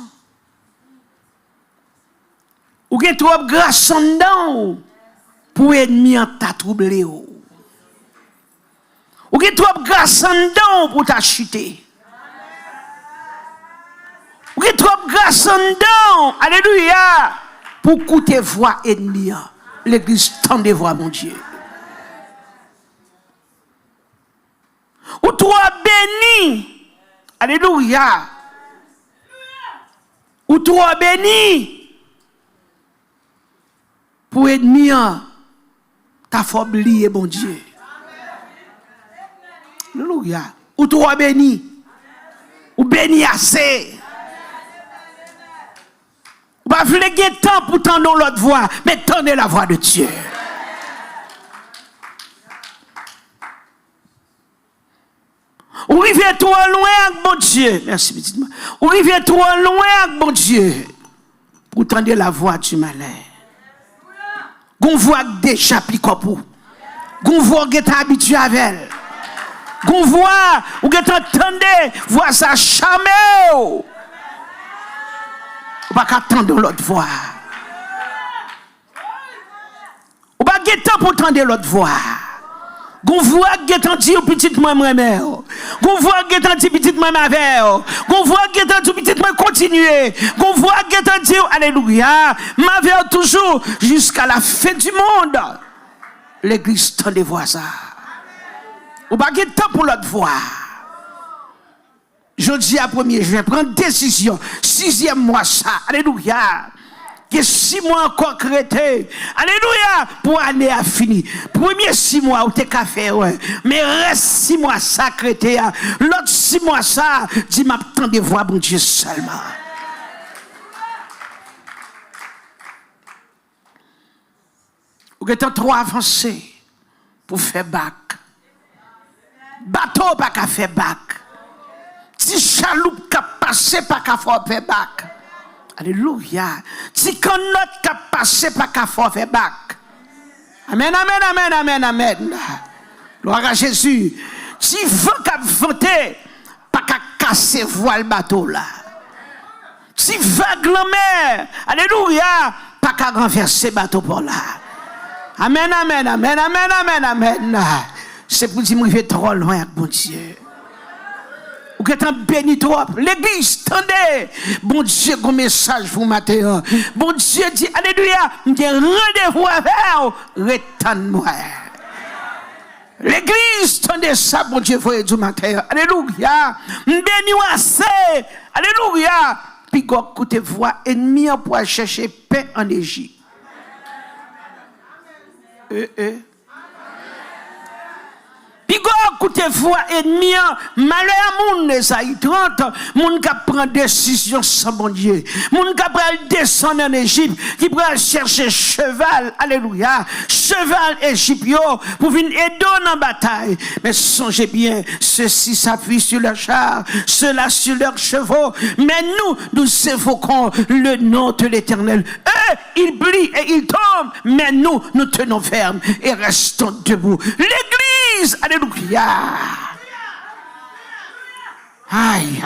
Ou gen trop grâce en dedans pour ennemi en t'a troublé. Ou gen trop grâce en dedans pour t'a chuté. Ou gen trop grâce en dedans, alléluia, pour coûter voix ennemi. L'église tend des voix, mon Dieu. Ou toi béni, alléluia. Ou toi béni, pour ennemi, t'as faut oublier, mon Dieu. Alléluia. Ou toi béni, ou béni assez. Ou pas voulez gagner temps pour tendre l'autre voix, mais tendez la voix de Dieu. Ou riviez trop loin avec mon Dieu. Merci, petite main. Ou riviez trop loin avec mon Dieu. Pour tendre la voix du malin. Gon voix déjà plus comme gon voix qui est habitué avec elle. Gon voix ou qui entendez voix ça chamé. Ou pas qu'attendre l'autre voix. Ou pas temps pour entendre l'autre voix. Gon voix qui est dit petite moi mère. Gon voix qui est dit petite moi ma mère. Gon voix qui est dit petite moi continuer. Gon voix qui est dit alléluia, ma mère toujours jusqu'à la fin du monde. L'église tend des voix ça. Ou pas temps pour l'autre voix. Je dis à 1er juin, prendre décision, 6e mois ça, alléluia. Que 6 mois encore créé, alléluia, pour année à fini. Premier 6 mois, ou t'es qu'à faire, ouais. Mais reste 6 mois ça créé, l'autre 6 mois ça, dis m'a tant de voix, bon Dieu seulement. Ou êtes trop avancé pour faire bac. Bateau pas qu'à faire bac. Si chaloupe qui a passé pas qu'à faire bac. Alléluia. Si canotte qui a passé pas qu'à faire bac. Amen, amen, amen, amen, amen. Gloire à Jésus. Si vent qui a vanté, pas qu'à casser voile bateau là. Si vague la mer, alléluia, pas qu'à renverser bateau pour là. Amen, amen, amen, amen, amen, amen. C'est pour dire que je vais trop loin avec mon Dieu. Ou que tu béni trop. L'église, tendez. Bon Dieu, un message pour matin. Bon Dieu dit, alléluia, j'ai rendez-vous avec vous. Retends-moi. L'église, tendez ça, bon Dieu, vous du matin. Alléluia. Béni assez. Alléluia. Puis, écoutez, voix ennemi pour chercher paix en Égypte. Puis écoutez voix ennemi malheur moun les haï 30 moun qui prend décision sans bon Dieu moun qui pral descendre en Égypte qui pral chercher cheval alléluia cheval égyptien pour venir aider en bataille mais songez bien ceux-ci s'appuient sur leur char ceux-là sur leurs chevaux mais nous évoquons le nom de l'Éternel eux ils brillent et ils tombent mais nous tenons ferme et restons debout l'église alléluia. Aïe.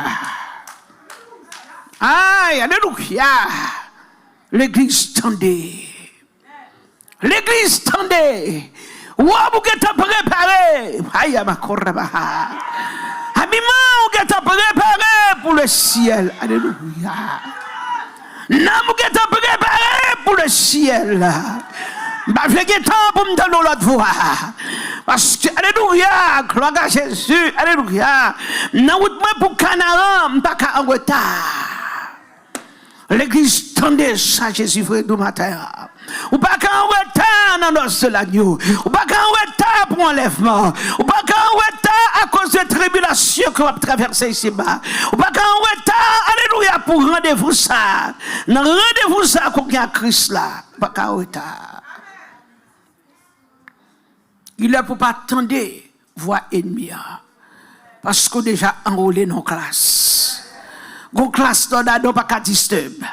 Aïe, alléluia. L'église tendait. L'église tendait. Ou vous êtes préparé. Aïe, ma corraba. Abima, vous êtes préparé pour le ciel. Alléluia. Non, vous êtes préparé pour le ciel. Bah, je vais temps pour me donner l'autre voix. Parce que, alléluia, gloire à Jésus, alléluia. Non, pour Canaan, pas qu'à en retard. L'église tendait ça, Jésus, frère, du matin. Ou pas qu'en retard dans l'os de l'agneau. Ou pas qu'en retard pour enlèvement. Ou pas qu'en retard à cause de tribulations qu'on va traverser ici-bas. Ou pas qu'en retard, alléluia, pour rendez-vous ça. Non, rendez-vous ça qu'on a Christ là. Pas qu'en retard. Il est pour pas attendre voix ennemie. Parce qu'on déjà enrôlé dans la classe. Dans classe, on n'a pas qu'à disturber.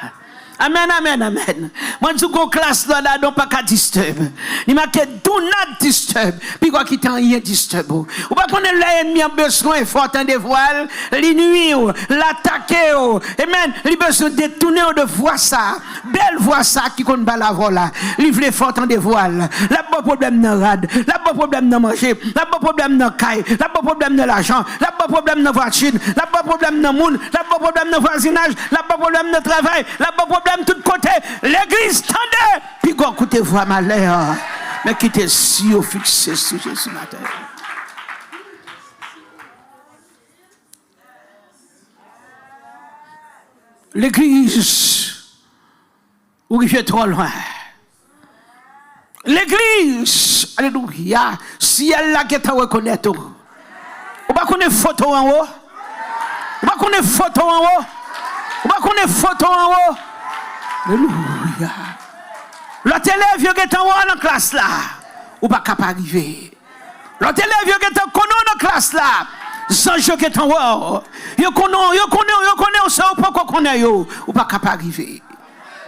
Amen, amen, amen. Moi, je dis qu'on classe là, donc pas qu'à disturb. Il m'a dit, do not disturb. Puis quoi qui t'en rien disturb. Ou pas qu'on ait l'ennemi a besoin, fort en dévoile, les nuits, l'attaquer, amen. Il a besoin de détourner de voix ça. Belle voix ça qui compte pas la voix là. Il veut fort en dévoile. Là, pas problème dans rad. Là, pas problème dans manger. Là, pas problème dans caille. Là, pas problème dans l'argent. Là, pas problème dans voiture. Là, pas problème dans monde. Là, pas problème dans voisinage. Là, pas problème dans travail. Là, pas problème de tous côtés. L'église tendait. Puis quand écoutez voix malheur. Mais qui était si au fixé sur Jésus matin. L'église, où il fait trop loin. L'église, alléluia, si elle l'a qu'à reconnaître. On va connaître photo en haut. On va connaître photo en haut. On va connaître photo en haut. Alléluia. L'autre élève qui est en haut dans la classe là, ou pas capable d'arriver. L'autre élève qui est en haut dans la classe là, sans jeu qui est en haut. Yo connaît, on sait pas qu'on connaît yo, ou pas capable d'arriver.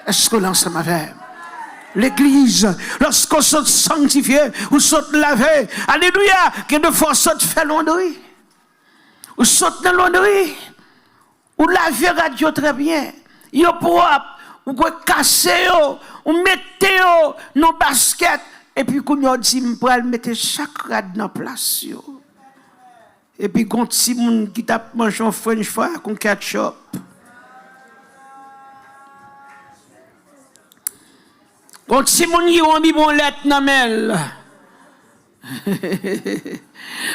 Est-ce que l'ensemble avec l'église, lorsqu'on saute sanctifié, ou saute lavé, alléluia, que de fois saute fait laundry, ou saute dans laundry, ou laver radio très bien, yo propre, ou quoi casser yo, ou mettez yo dans basket, et puis qu'on yo dit m'pral mettre chaque rad dans place yo. Et puis quand si moun qui t'a mangé un french fry con ketchup. Quand si moun y ont mis bon lettre nan mel.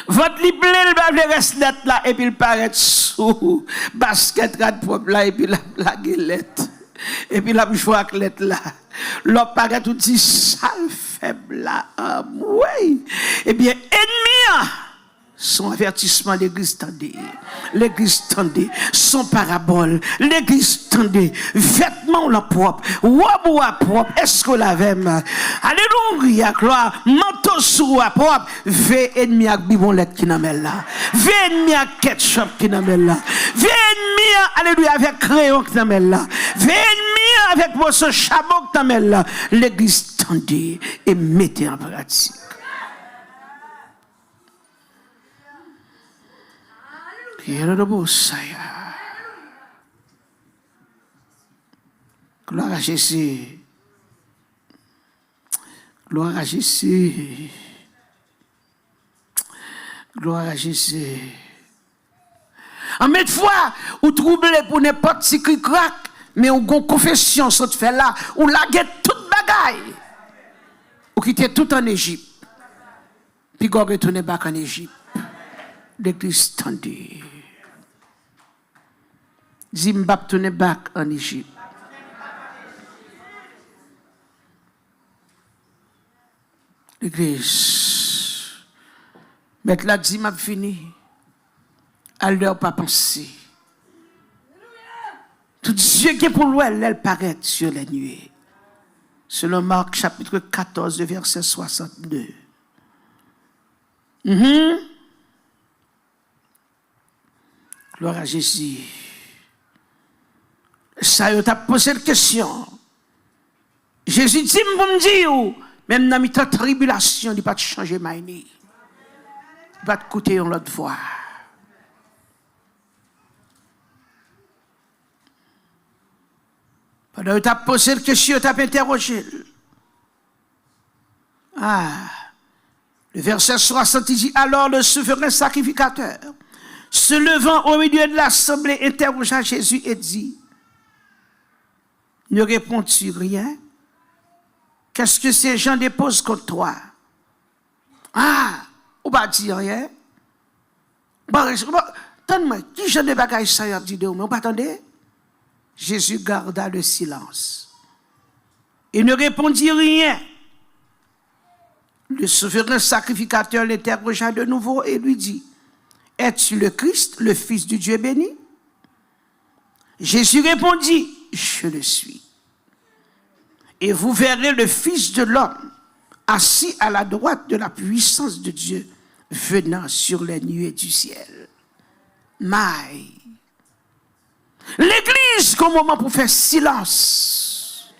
Votre li ple le bave reste lettre là et puis il paraît sous basket rad propre là et puis la galette. Et puis la jouer avec lettre là. L'autre paraît tout dit sale faible là. Oui. Eh bien ennemi son avertissement, l'église tendait. L'église tendait. Son parabole. L'église tendait. Vêtements la propre. Waboua propre. Est-ce que la vème? Alléluia, gloire. Manteau sous la propre. Ve ennemi avec bibonlette qui n'a là. Ve ennemi avec ketchup qui n'a là. Ve ennemi, alléluia, avec crayon qui n'a là. Ve ennemi avec votre chabot qui n'a là. L'église tendait et mettez en pratique. Gloire à Jésus. Gloire à Jésus. Gloire à Jésus. En même fois, ou troublé pour n'importe qui craque, mais ou gon confession ça te fait là, ou laguer toute bagaille. Ou quitter tout en Égypte. Puis go retourner back en Égypte. L'église tendue. Zimbabwe tourne back en Égypte. L'église. Mettre la dit m'a fini. À l'heure pas penser. Tout Dieu qui est pour lui, elle paraît sur les nuées. Selon Marc chapitre 14, verset 62. Gloire à Jésus. Ça, il t'a posé une question. Jésus dit, pour me dire, même dans ta tribulation, il ne va pas changer ma vie. Il va te coûter une autre voix. Pendant que tu as posé une question, tu as interrogé. Le verset 60 dit, alors le souverain sacrificateur, se levant au milieu de l'assemblée, interrogea Jésus et dit, ne réponds-tu rien? Qu'est-ce que ces gens déposent contre toi? On va dire rien. Donne-moi, qui j'en ai bagaille ça y a dit de vous? Mais attendez. Jésus garda le silence. Il ne répondit rien. Le souverain sacrificateur l'interrogea de nouveau et lui dit, es-tu le Christ, le Fils du Dieu béni? Jésus répondit, je le suis. Et vous verrez le Fils de l'homme assis à la droite de la puissance de Dieu venant sur les nuées du ciel. L'église, comme moment pour faire silence.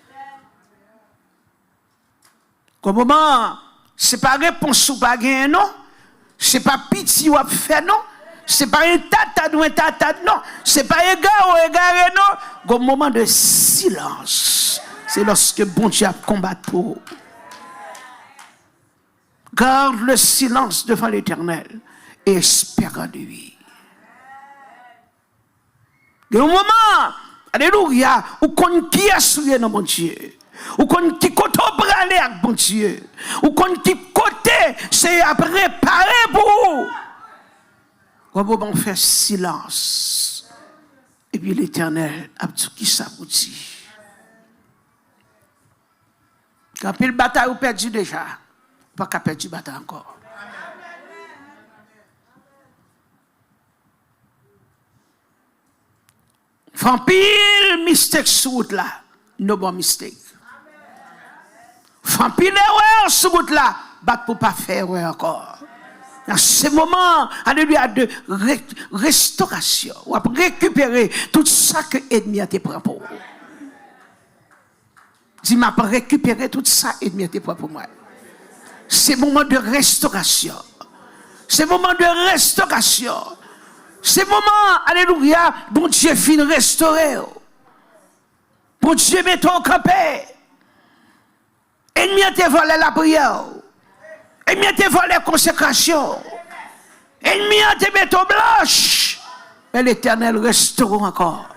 Comme moment, c'est pas réponse ou pas gain, non. C'est pas pitié ou fait, non. C'est pas un tata ou un tata, non. C'est pas égard ou égaré, non. Comme moment de silence. C'est lorsque bon Dieu combat pour. Garde le silence devant l'Éternel et espère en lui. Il y a un moment, alléluia, où qu'on qui a souillé dans mon Dieu, où qu'on qui côté bralé avec mon Dieu, où qu'on qui côté c'est à préparer pour. Comment on fait silence et puis l'Éternel a tout qui ça vous dit. Quand il bataille ou perdu déjà, pas qu'à perdre bataille encore. Font pile mistake sur route là, no bon mistake. Font pile erreur sur route là, bat pour pas faire erreur encore. Dans ce moment, alléluia, de restauration, ou à récupérer tout ça que l'ennemi a te pris pour. Dis-moi, pour récupérer tout ça, l'ennemi a te pris pour moi. C'est moment de restauration. C'est moment de restauration. C'est moment, alléluia, bon Dieu fin restaurer. Bon Dieu met au campé. Ennemi a te volé la prière. Ennemi a te volé la consécration. Ennemi a te mis au blanche. Mais l'Éternel restaure encore.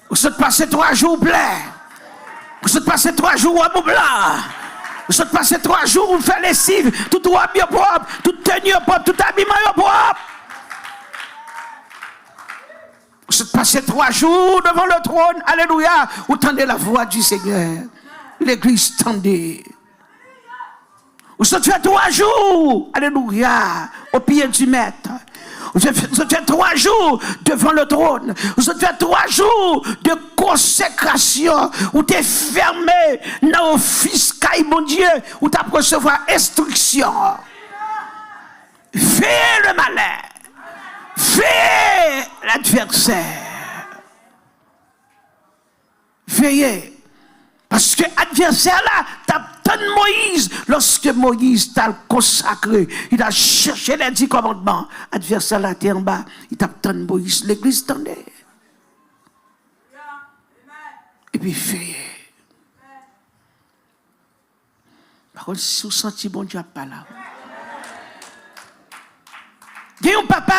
Vous êtes passé 3 jours pleins. Vous êtes passé 3 jours à blanc. Vous êtes passé 3 jours où vous faites lessive. Tout robe bien propre. Tout tenue propre. Tout habillement propre. Vous êtes passé 3 jours devant le trône. Alléluia. Vous tendez la voix du Seigneur. L'église tendez. Vous êtes fait 3 jours. Alléluia. Au pied du maître. Vous êtes fait 3 jours devant le trône. Vous êtes fait 3 jours de consécration. Où tu es fermé dans l'office, mon Dieu, où tu as recevoir instruction. Fais le malin. Fais l'adversaire. Veillez. Parce que l'adversaire là, t'as Moïse, lorsque Moïse t'a consacré, il a cherché les 10 commandements. L'adversaire là, t'es en bas, il t'a Moïse, l'église tendait. Et puis veillez. Par contre, si vous sentez bon Dieu pas là. Il y a un papa,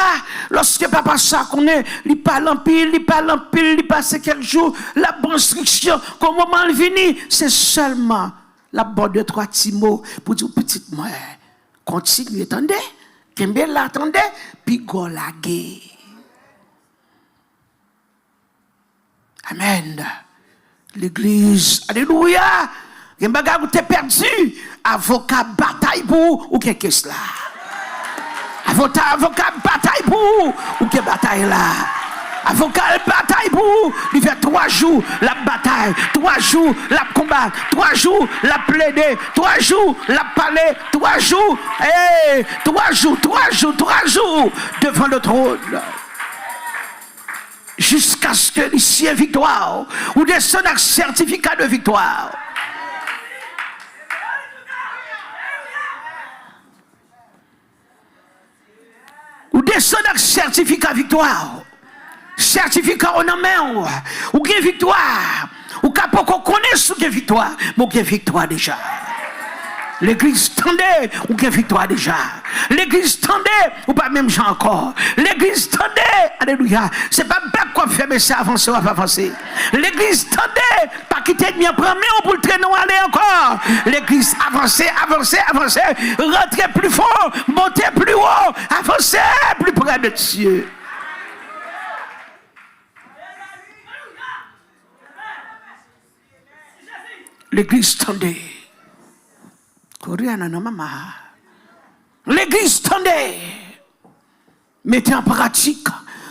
lorsque papa ça connaît, il parle en pile, il passe quelques jours, la bonne instruction, qu'au moment où il vient, c'est seulement la bonne de 3 petits mots pour dire, petite moi, continue, attendez, Kembe l'attendez, puis go la guerre. Amen. L'église, alléluia, il y a un bagage où tu es perdu, avocat bataille pour, ou quelque chose là. Avocat bataille pour ou que bataille là. Avocat bataille pour il fait 3 jours la bataille, 3 jours la combat, 3 jours la plaider, 3 jours la parler, 3 jours 3 jours devant le trône. Jusqu'à ce que ici est victoire ou descend un certificat de victoire. Ou descend avec certificat victoire. Certificat en main. Ou bien victoire. Ou qu'à pas qu'on connaisse ou bien victoire. Mais ou bien victoire déjà. L'église tendait ou bien victoire déjà. L'église tendait ou pas même gens encore. L'église tendait. Alléluia. C'est pas bac qu'on fait mais c'est avancer ou pas avancer. L'église tendait. Pas quitter de bien prendre pour le traîner ou aller encore. L'église avancer. Rentrer plus fort. Monter plus haut. Avancer plus près de Dieu. L'église tendait. L'église tendait. Mettez en pratique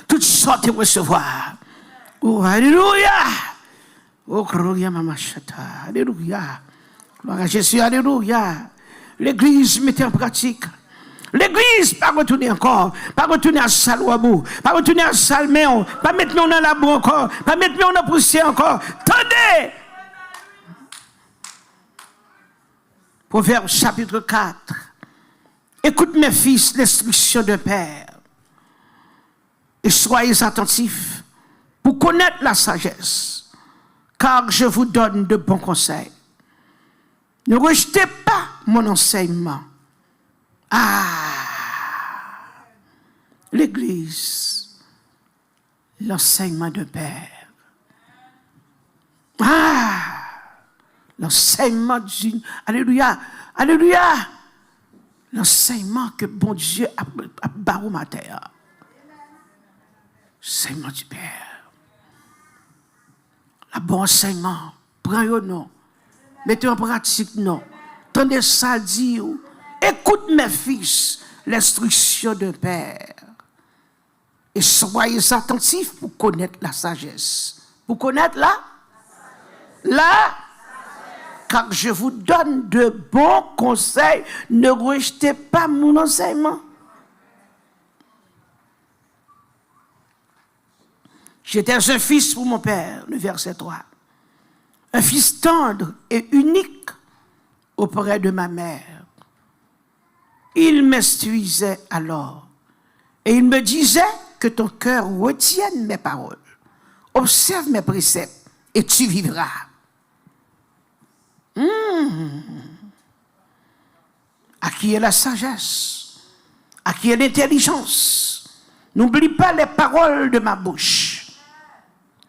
toutes sortes de recevoir. Oh, alléluia. Oh, gloria mama chata. Alléluia. Gloire à Jésus, alléluia. L'église mettez en pratique. L'église, pas retourner encore, pas retourner à Salouabou, pas retourner à Salméon, pas mettre nous dans la boue encore, pas mettre nous dans la poussière encore. Tendez! Proverbe chapitre 4. Écoute mes fils, l'instruction de Père, et soyez attentifs pour connaître la sagesse, car je vous donne de bons conseils. Ne rejetez pas mon enseignement. L'église, l'enseignement de Père. L'enseignement du... Alléluia, alléluia. L'enseignement que bon Dieu a barré ma terre. L'enseignement du Père. Le bon enseignement, prenez-le non. Mettez en pratique non. Tendez ça dire. Écoute mes fils, l'instruction de Père. Et soyez attentifs pour connaître la sagesse. Pour connaître car je vous donne de bons conseils. Ne rejetez pas mon enseignement. J'étais un fils pour mon père, le verset 3. Un fils tendre et unique auprès de ma mère. Il m'instruisait alors. Et il me disait que ton cœur retienne mes paroles. Observe mes préceptes et tu vivras. À qui est la sagesse? À qui est l'intelligence? N'oublie pas les paroles de ma bouche.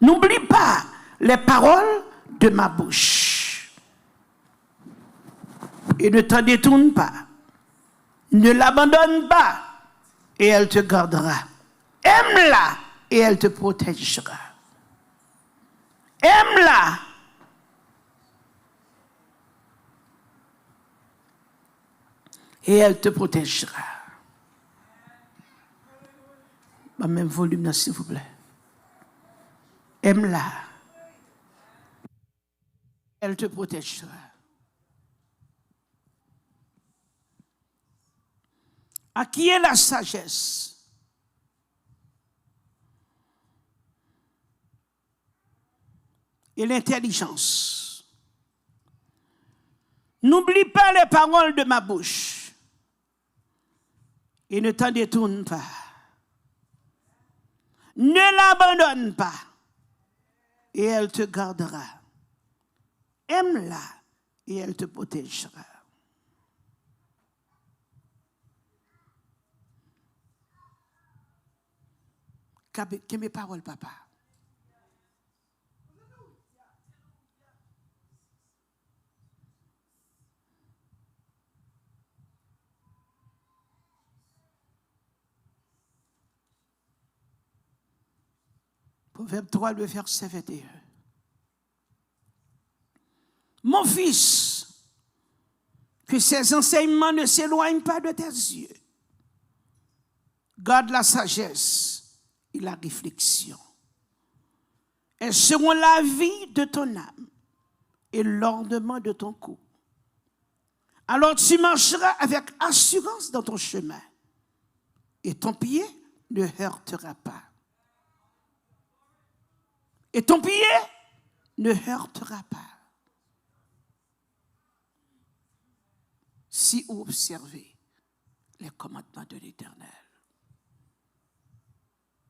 N'oublie pas les paroles de ma bouche. Et ne t'en détourne pas. Ne l'abandonne pas. Et elle te gardera. Aime-la et elle te protégera. Aime-la. Et elle te protégera. Même volume là, s'il vous plaît. Aime-la. Elle te protégera. À qui est la sagesse? Et l'intelligence. N'oublie pas les paroles de ma bouche. Et ne t'en détourne pas. Ne l'abandonne pas. Et elle te gardera. Aime-la et elle te protégera. Que mes paroles, papa. Proverbe 3, le verset 21. Mon fils, que ces enseignements ne s'éloignent pas de tes yeux. Garde la sagesse et la réflexion. Elles seront la vie de ton âme et l'ornement de ton cou. Alors tu marcheras avec assurance dans ton chemin et ton pied ne heurtera pas. Et ton pied ne heurtera pas. Si vous observez les commandements de l'Éternel.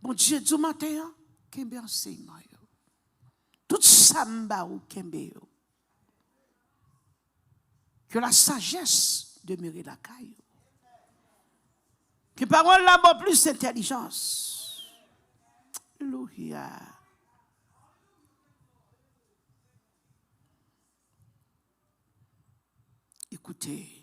Bon Dieu, du matin, kembe enseignement yo. Tout samba ou kembe yo. Que la sagesse demeure la caille. Que parole là-bas plus d'intelligence. Alléluia. Écoutez.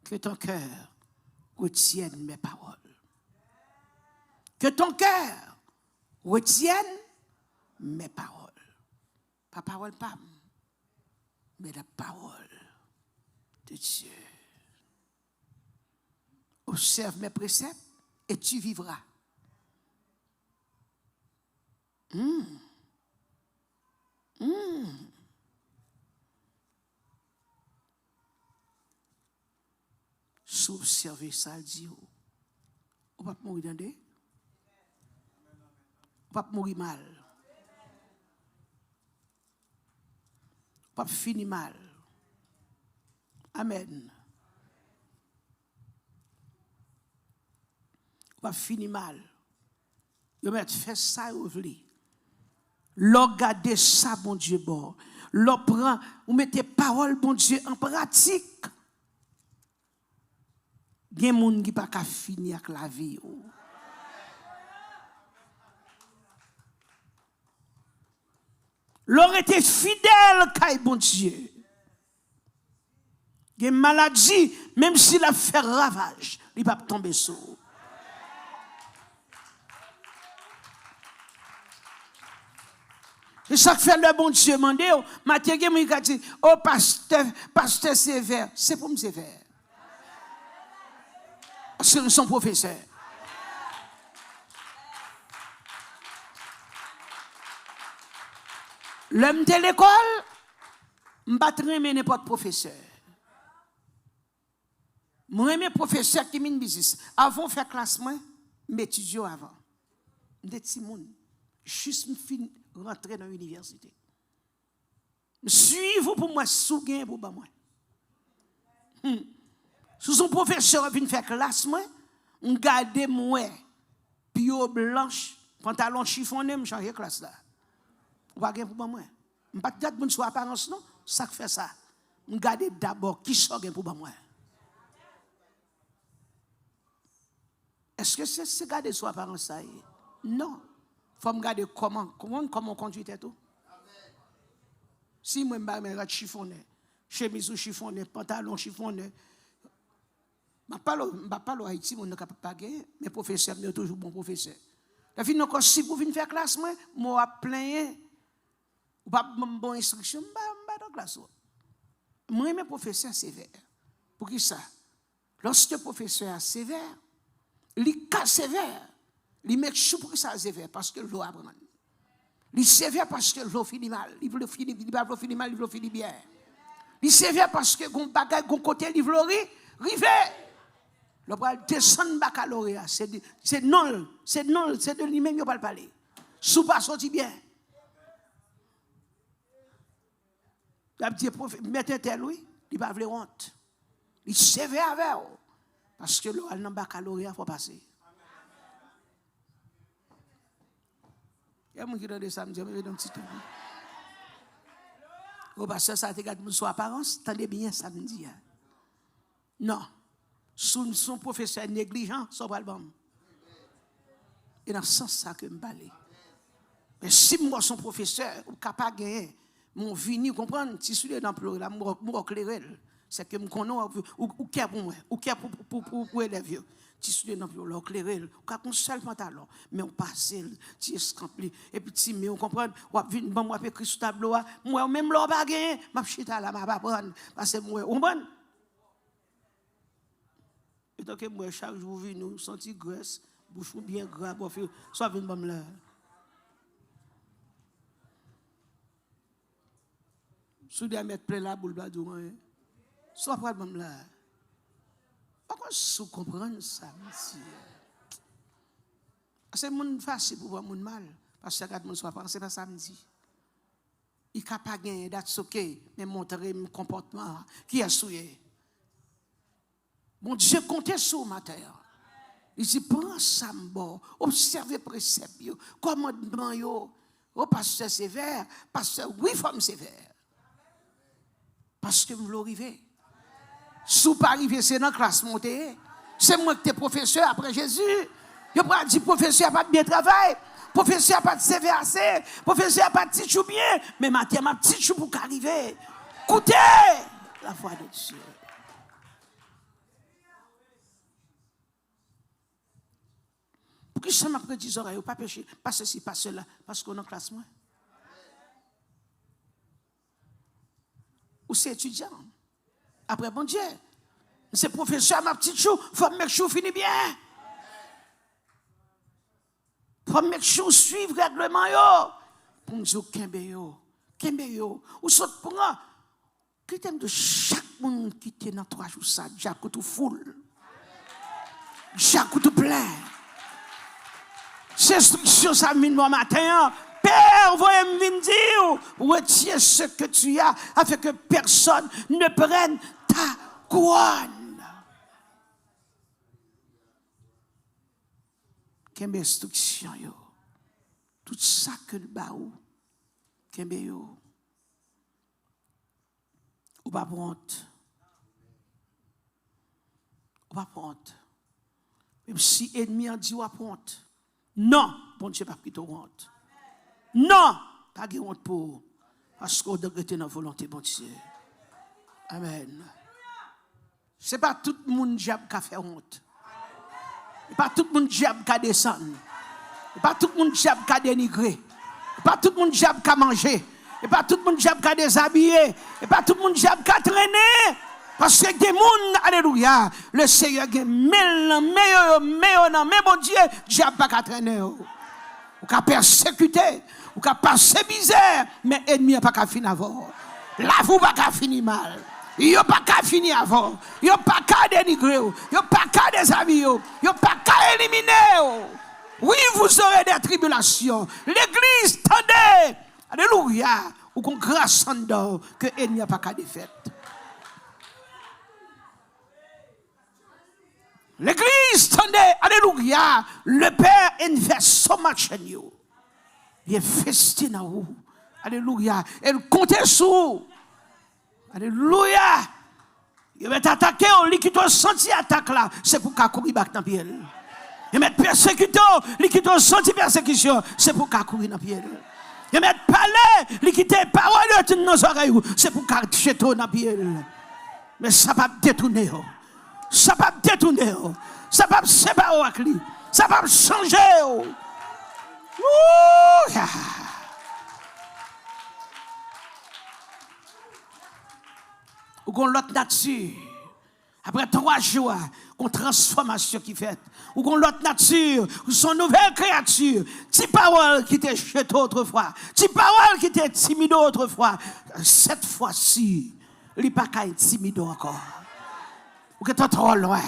Que ton cœur retienne mes paroles. Que ton cœur retienne mes paroles. Pas parole, pas, mais la parole de Dieu. Observe mes préceptes et tu vivras. Si vous observez ça, il dit, on va pas mourir dans des. On va pas mourir mal. On va pas finir mal. Amen. On va finir mal. Vous mettez fait ça, vous voulez. Regardez ça, bon Dieu, bon. Vous mettez parole, bon Dieu, en pratique. Il y a des gens qui ne peuvent pas finir avec la vie. L'on était fidèle, car bon Dieu. Il y a une maladie, même s'il a fait ravage, il ne va pas tomber sur. Et ça fait le bon Dieu mandé, Matthieu a dit, oh pasteur sévère, c'est pour me sévère. Parce que nous sommes professeurs. L'homme de l'école, je ne vais pas aimer n'importe professeur. Moi, je professeur qui m'a business. Avant de faire classement, je m'étudie avant. Je suis juste rentrer dans l'université. Suivez-vous pour moi, sougain pour moi. Si son professeur vient faire classement, on garde moi, pio blanche, pantalon chiffonné, je change classe là. Ou pas pour moi. Je ne pas dire que soit apparence non, ça fait ça. On garde d'abord qui sort pour moi. Est-ce que c'est garder soit apparence ça? Non. Il faut me garder comment on conduit tout. Si moi je me chiffonné, chemise chiffonné, pantalon chiffonné, je ne vais pas à Haïti, je ne peux pas gagner, mais professeur, je suis toujours bon professeur. La fin, si vous venez faire classe, moi, je plains, ou pas bonne instruction, je ne vais pas dans la classe. Moi, mes professeurs sévères. Pour qui ça? Lorsque le professeur est sévère, il est sévère. Il met chou pour que ça sévère, parce que l'eau apprend. Il est sévère parce que l'eau finit mal. Il veut finir mal, il veut finir bien. Il est sévère parce que gon bagage, gon côté, il veut river. Le bras descend baccalauréat, c'est non, c'est de lui-même qu'il va parler. Sous pas sorti bien. Il a dit, mettez tel lui, il va avoir honte. Il est sévère avec vous. Parce que l'on a un baccalauréat, il faut passer. Il y a des gens qui ont samedi, je vais donner un petit tour. Au pasteur, ça a été gardé sur apparence, attendez bien samedi. Non. Son professeur négligent, ça va le bon. Et dans ce sens, ça que je parle. Mais si moi, son professeur, ou capable de gagner, mon vini, comprendre, si je suis dans le là, je éclairer. C'est que je connais, ou qui est pour moi, ou qui est pour élèves. Si je suis dans le éclairer, ou qui a un seul pantalon, mais on passe, tu escampé, et puis tu me comprendre, ou à venir, moi, je écrit sur le tableau, moi, même là, je ne vais pas gagner, je suis là, je ne vais pas prendre, parce que moi, on va. Et donc, moi, chaque jour, je nous sentis graisse, bouche bien gras, soit venir me là. Soudain, mettre plein la boule, soit pas me là. Pourquoi vous comprenez ça, monsieur? C'est mon facile pour voir mon mal. Parce que quand mon soit pas, c'est pas samedi. Il n'a pas gagné, that's okay, mais montrer mon comportement qui a souillé. Mon Dieu comptait sur ma terre. Il dit, prends ça, observez préceptes, commandement, oh, pasteur sévère, pasteur, oui, femme sévère. Parce que vous l'arrivez. Si vous pas arrivé, c'est dans la classe montée. C'est moi qui suis professeur après Jésus. Je ne peux pas dire, professeur n'a pas de bien travail. Professeur n'a pas de sévère assez. Professeur n'a pas de petit chou bien. Mais maintenant, ma petite chou pour arriver. Écoutez la voix de Dieu. Pourquoi ça m'a pris 10 oreilles, pas péché, pas ceci, pas cela, parce qu'on est en classe moins. Ou c'est étudiant. Après, bon Dieu, c'est professeur, ma petite chou, il faut que chou finisse bien. Il faut que chou suive le règlement, yo. Pour me dire, Kembe, yo, Kembe yo. Ou saute prend. Qui t'aime de chaque monde qui était dans 3 jours ça. Jacques tout full. Jacques tout plein. C'est instruction ça minuit matin. Père, voyez-moi venir dire, retire ce que tu as, afin que personne ne prenne ta couronne. Quelle instruction, yo. Tout ça que le baou, quelle yo. Ou pas honte. Ou pas honte. Même si l'ennemi a dit ou pas honte. Non, bon Dieu, pas pris ton honte. Non, pas de honte pour. Parce qu'on doit être dans la volonté, bon Dieu. Amen. Ce n'est pas tout le monde qui a fait honte. Ce n'est pas tout le monde qui a descendre. Ce n'est pas tout le monde qui a dénigré. Ce n'est pas tout le monde qui a manger. Ce n'est pas tout le monde qui a déshabillé. Ce n'est pas tout le monde qui a traîné. Parce que des gens, alléluia, le Seigneur a meilleur, mais bon Dieu, Dieu n'a pas traîner. Ou qu'a persécuté, ou qu'a passé misère, mais l'ennemi n'a pas fini avant. La vous pas fini mal. Il n'a pas fini avant. Il n'a pas dénigrer. Il n'a pas déshabiller. Il n'a pas éliminer. Oui, vous aurez des tribulations. L'église, tendez. Alléluia. Ou qu'on grâce en dehors que l'ennemi n'a pas défaite. L'église, tendez, alléluia, le Père investe so much in you. Il investit dans vous. Alléluia. Elle compte sur vous. Alléluia. Il va t'attaquer, on lit qui t'a senti attaque là. C'est pour qu'à courir back dans le pied. Il va persécuteur, il qui t'a senti persécution. C'est pour qu'à courir dans le pied. Il va parler, il qui t'a parole dans nos oreilles. C'est pour qu'à jeter dans le pied. Mais ça va détourner. Ça va détourner. Ça va se séparer avec lui. Ça va changer. Ou qu'on l'autre nature. Après 3 jours, qu'on transformation qui fait. Ou qu'on l'autre nature, ou son nouvelle créature. Ti parole qui était jetée autrefois. Ti parole qui était timide autrefois. Cette fois-ci, il n'est pas qu'à être timide encore. Ou que tu es trop loin.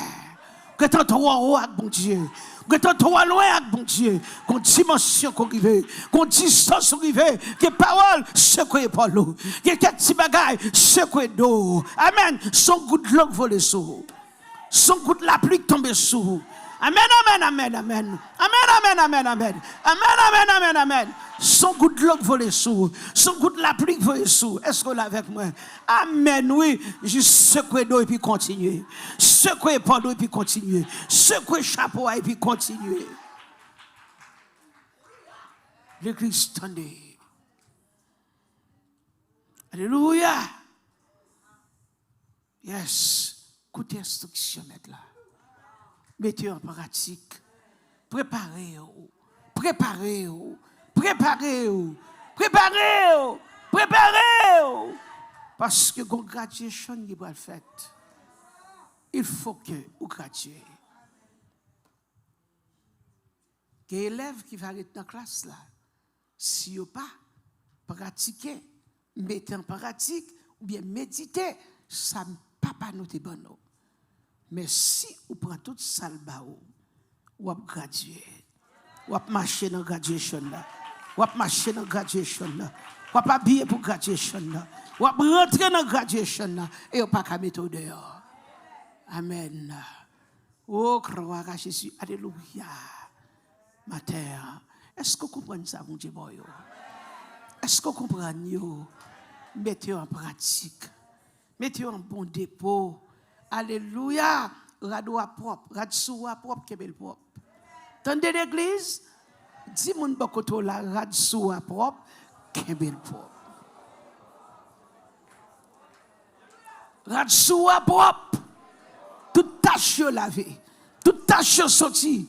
Que tu es trop loin avec bon Dieu. Que tu es trop loin avec bon Dieu. Qu'on dimension qu'on arrive. Qu'on distance qu'on arrive. Que parole secouée par l'eau. Que petit bagaille secouée d'eau. Amen. Son goût de l'eau volé sous. Son goût de la pluie tombe sous. Amen, amen, amen, amen. Amen, amen, amen, amen. Amen, amen, amen, amen. Son goût de l'eau volé sous. Son goût de la pluie volé sous. Est-ce qu'on l'a avec moi? Amen, oui. Juste secouer d'eau et puis continuer. Secouer par l'eau et puis continuer. Secouer chapeau et puis continuer. L'église tendez. Alléluia. Yes. Écoutez instruction, maître là. Mettez en pratique. Préparez-vous. Préparez-vous. Préparez-vous. Préparez-vous. Préparez-vous. Parce que quand graduation qui va le faire, il faut que vous graduez. Que élève qui va être dans la classe là, si vous pas pratiquer, mettez en pratique ou bien méditer, ça ne peut pas nous bon. Mais si vous prenez tout ça le baou, vous allez graduer. Vous allez marcher dans la graduation là. Vous allez marcher dans la graduation là. Vous allez habiller pour la graduation là. Vous allez rentrer dans la graduation là. Et vous n'allez pas mettre au dehors. Amen. Oh, croire à Jésus. Alléluia. Ma terre. Est-ce que vous comprenez ça, mon Dieu? Est-ce que vous comprenez? Mettez en pratique. Mettez en bon dépôt. Alléluia. Radoua propre. Radsoua propre. Kebel propre. Tendez l'église? Dis mon bokoto la radsoua propre. Kebel propre. Radsoua propre. Toute tâche lavée. Toute tâche sortie.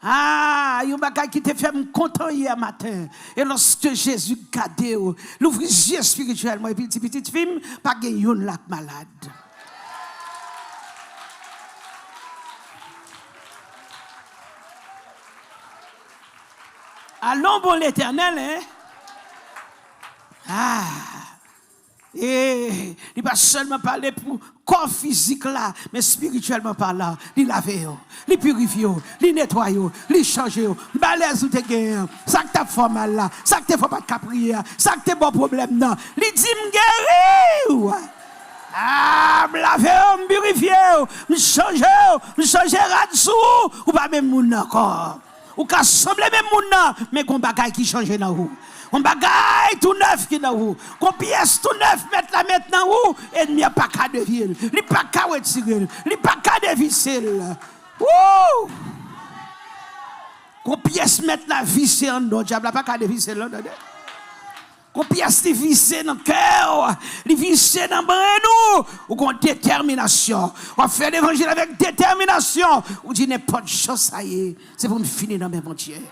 Ah, il y a un bagage qui te fait me content hier matin. Et lorsque Jésus gardait, l'ouvre les yeux spirituellement, et puis petite fille, pas gagner une lac malade. Allons bon l'Éternel, hein? Ah. Et il pas seulement parler pour corps physique là, mais spirituellement parlant, il lave, il purifie, il nettoie, il change, balèze ou te gagne, ça que t'as fait mal là, ça que t'as fait pas de prier, ça que t'as bon problème non, il dit me guérir. Ah, me laver, me purifier, me changer radsou, ou pas même moun encore. Ou qu'à sembler même moun, mais qu'on bagaille qui change dans vous. On bagaille tout neuf qui dans vous. Qu'on pièce tout neuf mettre la maintenant où et il n'y a pas qu'à de ville. Il n'y a pas qu'à retirer. Il n'y a pas qu'à dévisser. Wouh! Qu'on pièce mettre la visser en dos. Diable n'a pas qu'à dévisser là. Qu'on pièce les visser dans le cœur. Les visser dans le bras ou qu'on détermination. On fait l'évangile avec détermination. On dit n'importe chose ça y est. C'est pour me finir dans mes montiers.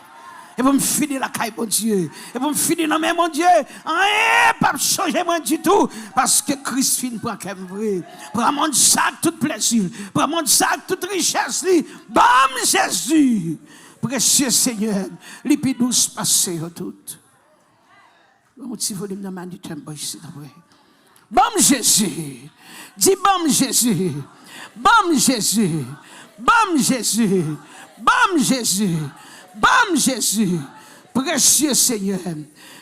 Et pour me finir la caille, mon Dieu. Et pour me finir dans mes, mon Dieu. Rien pas changer moi du tout. Parce que Christ finit pour qu'elle vrai. Pour mon sac, tout plaisir. Pour mon sac, toute richesse. Bam, Jésus. Précieux Seigneur. Les plus douces passées toutes. Mon petit volume dans ma du tempo ici. Bam, Jésus. Dis bam, Jésus. Bam, Jésus. Bam, Jésus. Bam, Jésus. Bam Jésus, précieux Seigneur,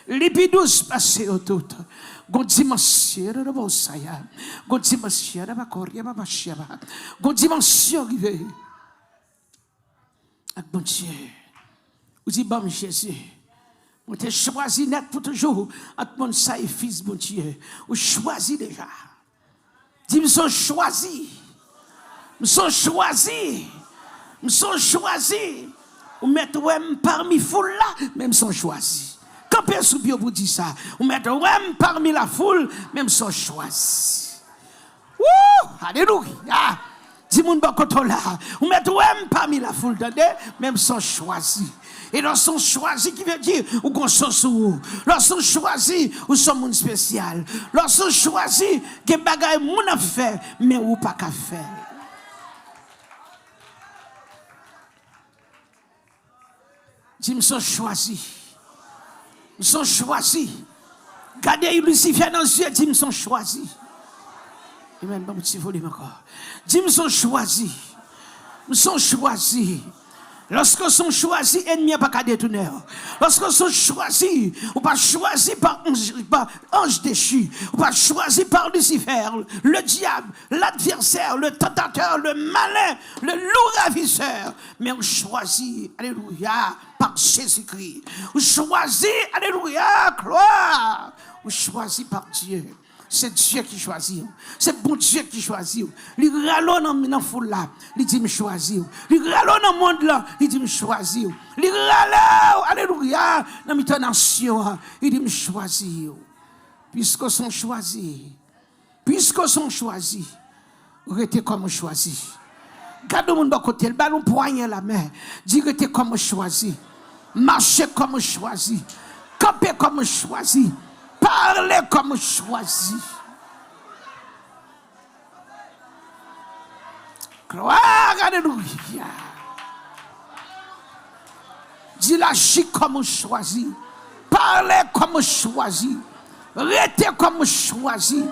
les plus douces passées au tout. Gondimension de Bosaya, Gondimension de Bakoria, Babachaba, Gondimension arrivée. Bon Dieu, vous dites bam Jésus, vous t'es choisi net pour toujours, entre mon sa et fils, bon Dieu, vous choisi déjà. Dis, nous sommes choisis, nous sommes choisis, nous sommes choisis. Ou mettre parmi foule là, même sont choisis. Quand personne vous dit ça, ou mettre parmi la foule, même sont choisis. Wouh! Alléluia! Dis mon bokoto là, ou mettre parmi la foule, même sont choisis. Et lorsqu'on choisit, qui veut dire, ou qu'on soit sous, lorsqu'on choisit, ou sont monde spécial. Lorsqu'on choisit, que bagaille moun a fait, mais ou pas qu'à faire. Nous sommes choisis. Nous sommes choisis. Gardez Lucifer dans les yeux, nous sommes choisis. Amen. Bon petit volume encore. Nous sommes choisis. Nous sommes choisis. Lorsque nous sommes choisis, l'ennemi n'a pas qu'à détourner. Lorsque nous sommes choisis, on pas choisi par ange déchu, on pas choisi par Lucifer, le diable, l'adversaire, le tentateur, le malin, le loup ravisseur, mais on choisit, alléluia, par Jésus-Christ. On choisit, alléluia, gloire. On choisit par Dieu. C'est Dieu qui choisit. C'est bon Dieu qui choisit. Il râle dans la foule là. Il dit me choisir. Il râle dans le monde là. Il dit me choisir. Il râle, alléluia, dans la nation. Il dit me choisir. Puisque sont choisis. Puisque sont choisis. Restez comme choisis. Gardez mon côté. Le ballon poignet la main. Dis restez comme choisis. Marchez comme choisis. Campez comme choisis. Parlez comme choisi. Gloire, alléluia. Dis l'agis comme choisi. Parlez comme choisi. Restez comme choisi.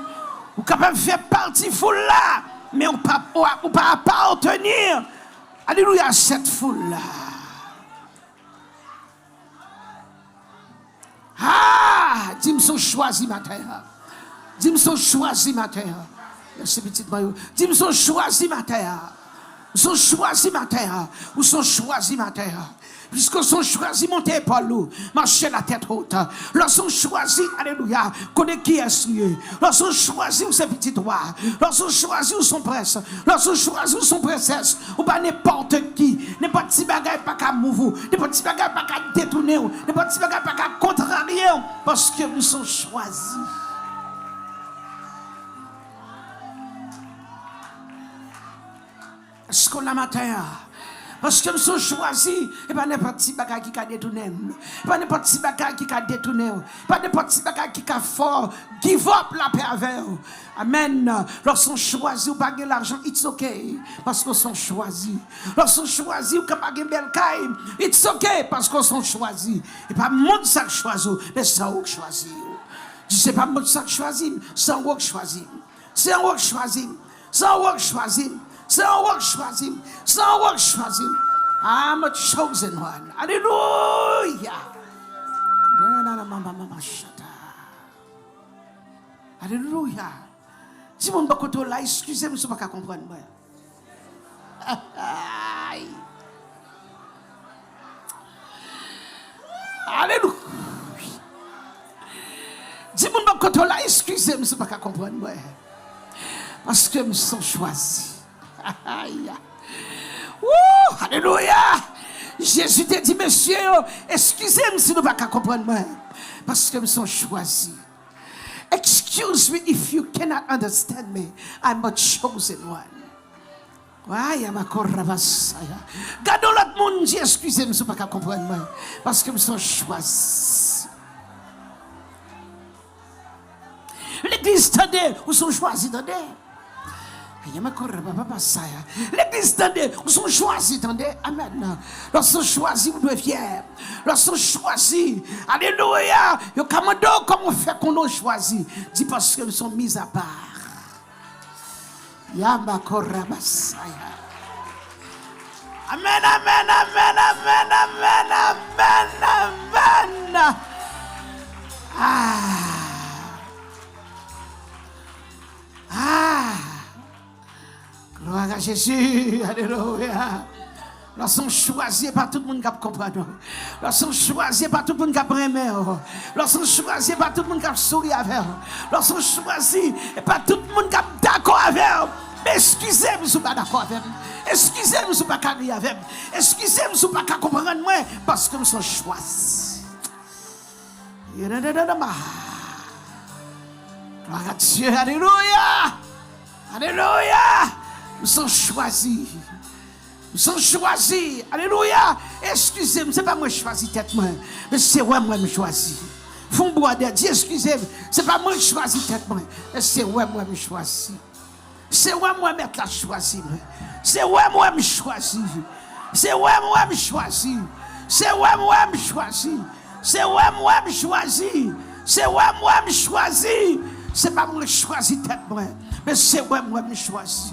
Vous êtes capable de faire partie de foule là, mais on ne peut pas appartenir, alléluia, à cette foule là. Ah, dis-moi son choisi matin. Dis-moi son choisi matin. Merci petite Mario. Dis-moi son choisi matin. Son choisi matin. Ou son choisi matin. Puisque son choisi monter par nous, marcher la tête haute. Lorsqu'on choisit, alléluia, connaît qui est souillé. Lorsqu'on choisit où c'est petit droit. Lorsqu'on choisit où son presse. Lorsqu'on choisit où son princesse. Ou pas n'importe qui. N'importe petit bagage pas qu'à mouvoir. N'importe petit bagage pas qu'à détourner. N'importe petit bagage pas qu'à contrarier. Parce que nous sommes choisis. Est-ce qu'on l'a matin? Parce que nous sommes choisis, et pas n'importe petit bagage qui a détourné. Pas n'importe petit bagage qui a détourné. Pas n'importe petit bagage qui a fort. Give up la paix avec. Amen. Lorsqu'on choisit ou pas de l'argent, it's okay. Parce qu'on sont choisis. Lorsqu'on choisit ou pas de belle caille, it's okay. Parce qu'on sont choisis. Et pas monde ça choisit, mais ça ou choisit. Dis, c'est pas moi ça que choisis, c'est un roi que choisis. C'est un roi que choisis. C'est un roi que choisis. C'est un roi que choisis. C'est un roi que choisis. I'm a chosen one. Alléluia. Alléluia. Si mon bakoto là, excusez-moi, je ne peux pas comprendre. Alléluia. Dis mon bakoto là, excusez-moi, je ne peux pas comprendre. Parce que nous sommes choisis. Alléluia. Jésus t'a dit, monsieur, excusez-moi si nous ne pouvons pas comprendre. Parce que nous sommes choisis. Excuse me if you cannot understand me. I'm a chosen one. Gardons l'autre monde, dit, excusez-moi si nous ne pouvons pas comprendre. Parce que nous sommes choisis. L'église, attendez, nous sommes choisis, attendez. L'église, attendez, nous sommes choisis, attendez. Amen. Lorsqu'on choisit, vous devez fiers. Lorsqu'on choisit, alléluia. Comment on fait qu'on nous choisit? Dis parce que nous sommes mis à part. Amen, amen, amen, amen, amen, amen, amen. Gloire à Jésus, alléluia. Lorsqu'on choisit, pas tout le monde qui comprend. Lorsqu'on choisit, pas tout le monde qui apprend. Lorsqu'on choisit, pas tout le monde qui sourit avec. Lorsqu'on choisit, pas tout le monde qui est d'accord avec. Mais excusez-moi si vous n'êtes pas d'accord avec. Excusez-moi si vous n'êtes pas d'accord avec. Excusez-moi si vous n'êtes pas comprendre moi. Parce que nous sommes choisis. Gloire à Dieu, alléluia. Alléluia. Nous sommes choisis. Nous sommes choisis. Alléluia. Excusez-moi, ce n'est pas moi qui choisis tête moi, mais c'est moi qui choisis. Font boire de Dieu, excusez-moi, ce n'est pas moi qui choisis tête moi, mais c'est moi qui choisis. C'est moi qui la choisis. C'est moi qui choisis. C'est moi qui choisis. C'est moi qui choisis. C'est moi qui choisis. C'est moi qui choisis. C'est pas moi qui choisis tête moi, mais c'est moi qui choisis.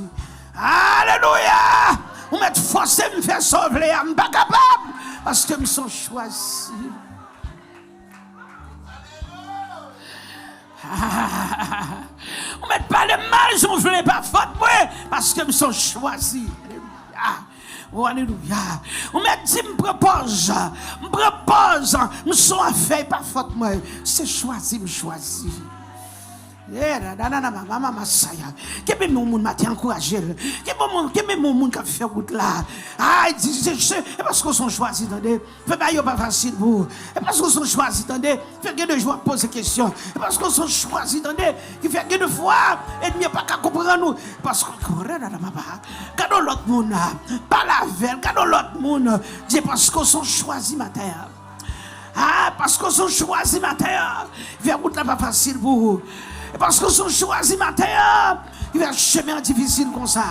Alléluia! Vous m'êtes forcé de me faire sauver, je ne suis pas capable parce que nous sommes choisis. Vous m'êtes pas le mal, je ne voulais pas faute parce que nous sommes choisis. Alléluia. Oh, alléluia. Vous m'êtes dit, me propose, nous sommes faits pas faute moi. C'est choisi, me choisis. Qui est mon monde m'a encouragé? Qui est mon monde qui a fait route là? Parce qu'on sont choisis, attendez. Fait pas facile pour. Et parce qu'on sont choisis, attendez. Fait que de joie poser des questions. Et parce qu'on sont choisis, attendez. Qui fait que de fois et demi pas qu'à comprendre nous. Parce qu'on quand l'autre monde pas la veille, quand l'autre monde dit parce qu'on sont choisis matin. Parce qu'on sont choisis matin. Vers route là pas facile pour vous. Et parce que son choisi matin, il va un chemin difficile comme ça.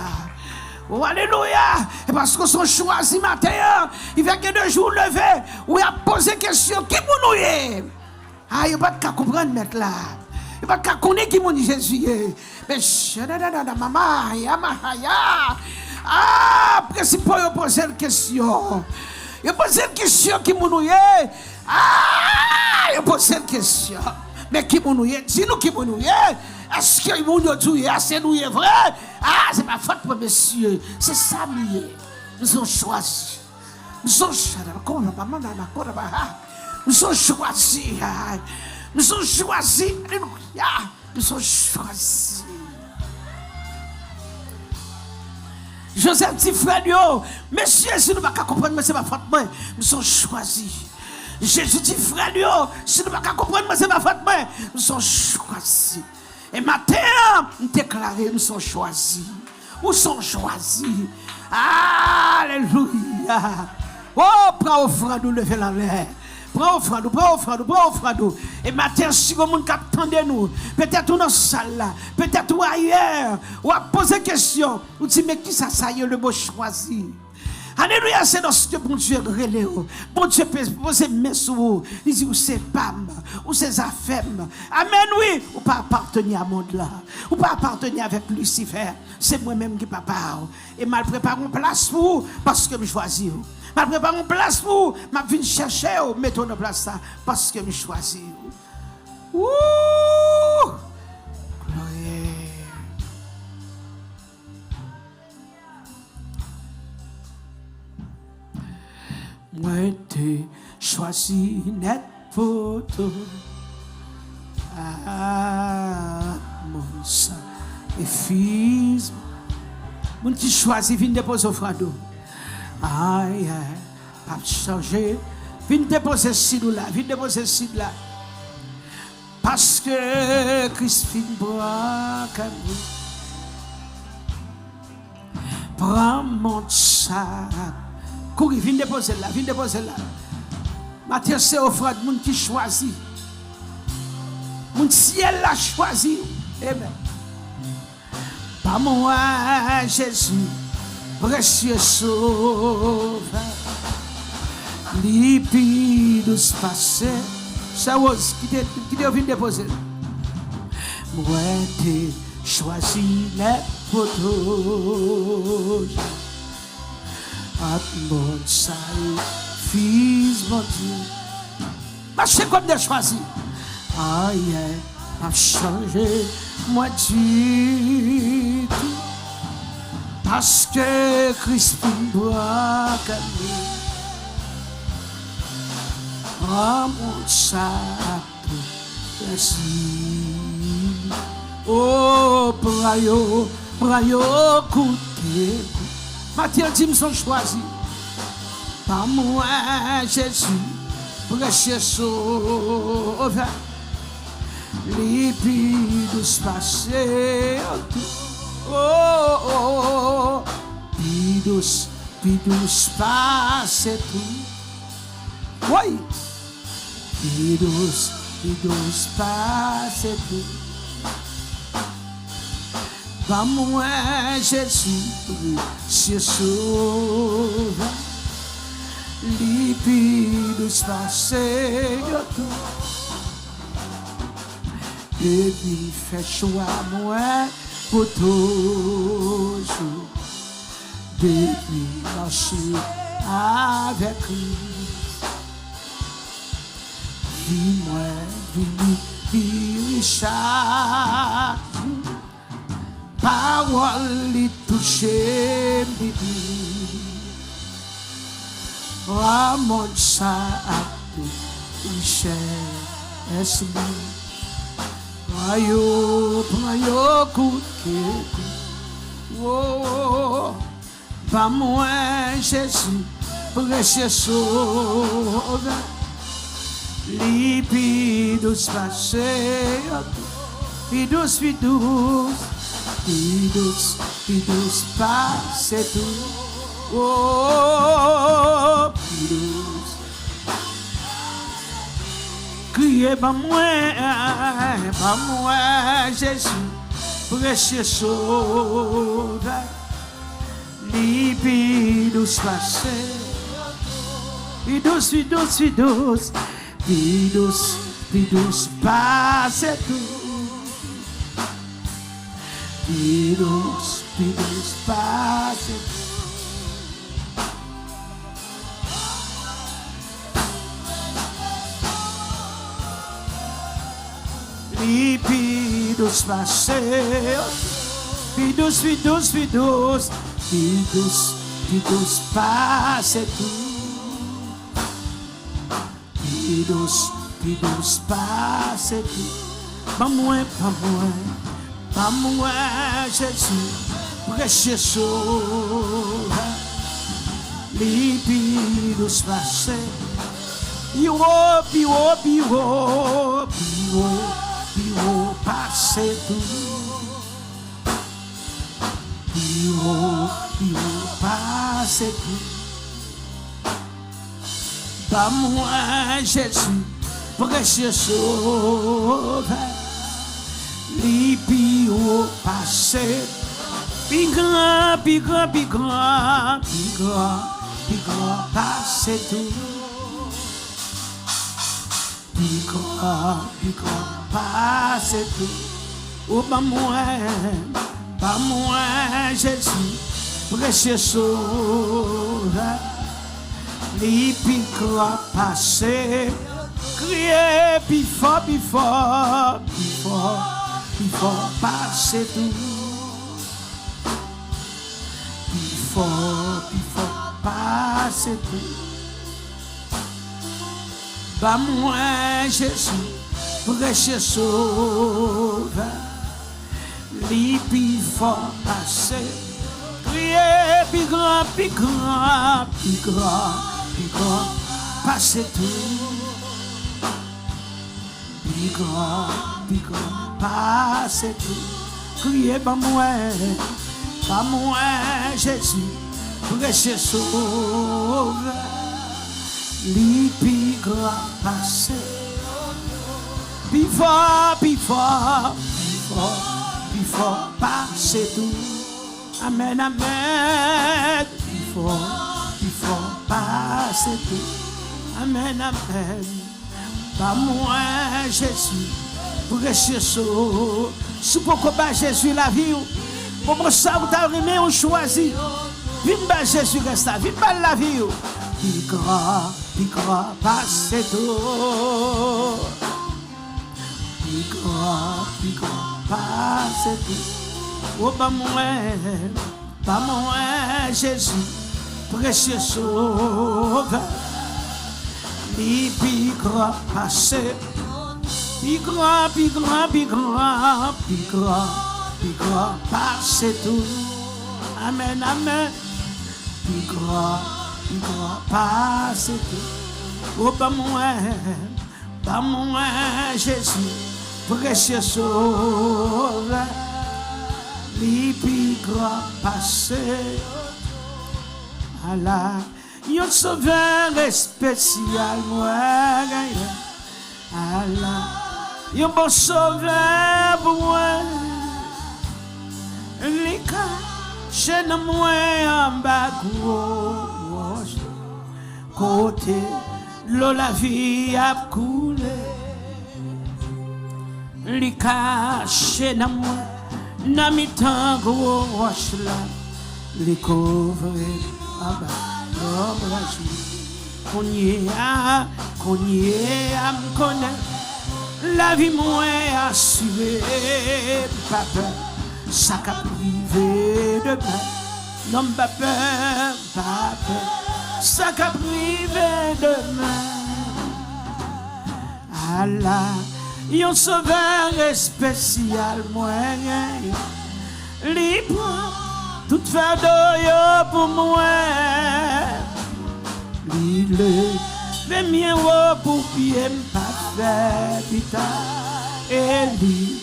Oh, alléluia. Et parce que son choisi matin, il va que 2 jours lever, où il a posé question, qui vous est? Il va pas comprendre mettre là. Il va pas connaître qui mon Jésus est. Mais maman, principal, il pose une question. Il pose une question qui vous est. Il pose une question. Mais qui nous est? Dis-nous qui nous est? Est-ce que nous est assez nous est vrai? C'est pas faute pour monsieur. C'est ça nous est. Nous sommes choisis. Nous sommes choisis. Nous sommes choisis. Nous sommes choisis. Alléluia. Nous sommes choisis. Joseph dit frère, monsieur, si nous ne pouvons pas comprendre, mais c'est pas faute moi. Nous sommes choisis. Jésus dit, frère, si nous ne pouvons pas comprendre, mais c'est ma faute, nous sommes choisis. Et matin, nous déclarons, nous sommes choisis. Nous sommes choisis. Alléluia. Oh, prends offrande, nous lever la l'air. Prends offrande. Et matin, si vous attendez nous, peut-être dans la salle là, peut-être ailleurs, ou à poser question, ou dit, mais qui ça y est, le mot choisi? Alléluia, c'est lorsque bon Dieu relève. Bon Dieu peut poser mes sur vous. Il dit, ou c'est PAM, ou c'est affaires. Amen, oui. Ou pas appartenir à monde là. Ou pas appartenir avec Lucifer. C'est moi-même qui papa. Et mal prépare une place pour vous parce que je choisis. Mal prépare une place pour vous. Je viens chercher, mettons en place ça parce que je choisis. Ouh! Gloire. Moi t'ai choisi net pour toi. Ah, mon sang et fils. Mon qui choisi vient déposer au fardeau. Aïe, pas changer. Vient déposer ci là, vient déposer ci là. Parce que Christ vient boire comme prends mon sac. Courir, viens déposer là, viens déposer là. Matthieu, c'est offrande, mon qui choisit. Mon ciel l'a choisi. Amen. Pas moi, Jésus, précieux sauveur. Lipides passé. Ça ose, qui te vient déposer. Moi, t'ai choisi les photos. Mon salut, fils, mon Dieu. Marchez comme des choisis. Aïe, m'a changé, moi du tout. Parce que Christ doit calmer. Oh, mon salut, merci. Oh, brayo, coûté. Matthieu dit, sont choisis par moi, Jésus, précieux sauveur. Les pieds passés, oh, oh, pieds passés tout. Oui, pieds passés tout. Par moi, Jésus, précieux sauveur. Les pieds passés tout. Et puis fait choix moi pour toujours. Depuis marcher avec lui. Dis-moi, dis-moi, chaque parole les toucher, oh mon sac, richesse. Brayo, coûté. Oh, pas moi, Jésus, précieux sauveur. Lipides passés, pidos, passés tout. Oh, pidos. Criez pas moi, Jésus, précieux sauveur. Lipides passés, pidos, passés tout. Pidos, passés tout. Pidos passés, pidos, passés tout. Pidos, passés tout. Pas moi, Jésus, précieux sauveur. Pidos passés, passé tout. Passé tout. Pas moi, Jésus, précieux sauveur. Les pieds passé. Puis grand, plus grand, passer tout. Plus grand, passer tout. Oh, pas moi, Jésus, précieux sauveur. Les plus grand, passer. Crier, plus fort, plus fort, plus fort, plus fort, passer tout. Plus fort, passer tout. Bah moi, Jésus, précieux sauveur. Les plus fort, passer. Crier, plus grand, plus grand, plus grand, plus grand, passer tout. Plus grand, passer tout. Crier, bah moi, Jésus, précieux sauveur. Les plus grand, passer. Plus fort, passer tout. Amen, amen. Plus fort, passer tout. Amen, amen. Pas moi, Jésus, précieux sauveur. Si pourquoi pas Jésus la vie, pour moi ça vous avez on choisi. Viens pas Jésus reste là, viens pas la vie. Plus grand, passer tout. Plus grand, passer tout. Oh, pas moi, Jésus, précieux sauveur. Les plus grands passer. Plus grand, passer tout. Amen, amen. Plus grand, passer tout. Oh, pas moi, Jésus, précieux sauveur. Les plus grands passer. Allah, yon sauveur spécial, moi. Allah, yon bon sauveur pour moi. Les cas, chez moi en bas, côté, l'eau la vie a coulé. Les cas, chez moi. Nami tango washla les couvre konye am connaît la vie moins assurée papa ça qu'a privé de paix non papa ça qu'a privé de main Allah yon sauveur spécial moyen libre tout faire d'oyo pour moi l'île mais mien pour pied pas faire pita et lui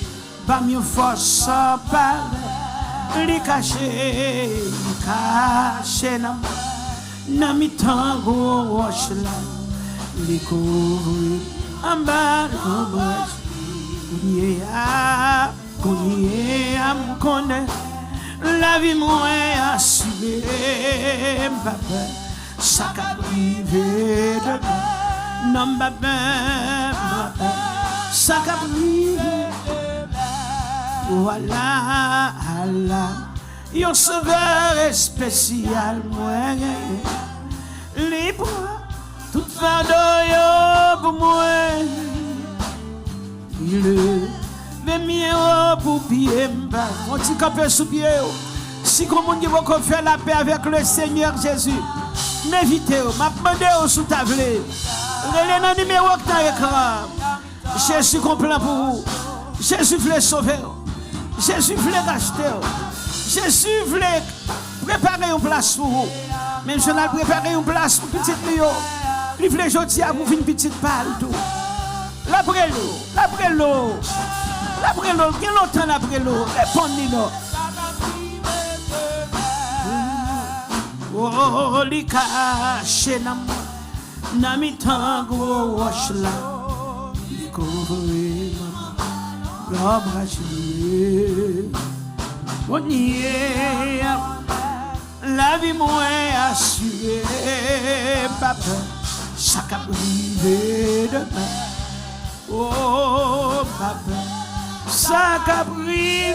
pas mieux force sans parler li caché na mi tango wash la li couvre en bas Konye am connaît la vie moins assurée papa ça qu'a privé de non papa ça qu'a privé voilà Allah yon sauveur spécial moyen libre tout fardeau pour moi il mais mieux pour pied on dit qu'on peut sous pied si comme on dit qu'on fait la paix avec le Seigneur Jésus m'invitez m'a demandé sous table relais dans numéro qui dans l'écran Jésus comprend pour vous Jésus veut sauver Jésus veut racheter Jésus veut préparer une place pour vous même si on a préparé une place pour petite Lio il veut aujourd'hui à vous une petite balle tout l'après l'eau, quel longtemps l'après l'eau, répondez-nous. Oh, li caché na mi tango washla, li couvre l'ombrage. On y est, La vie moins assurée, pas peur, ça qu'a privé demain. Oh, pas peur, ça qu'a privé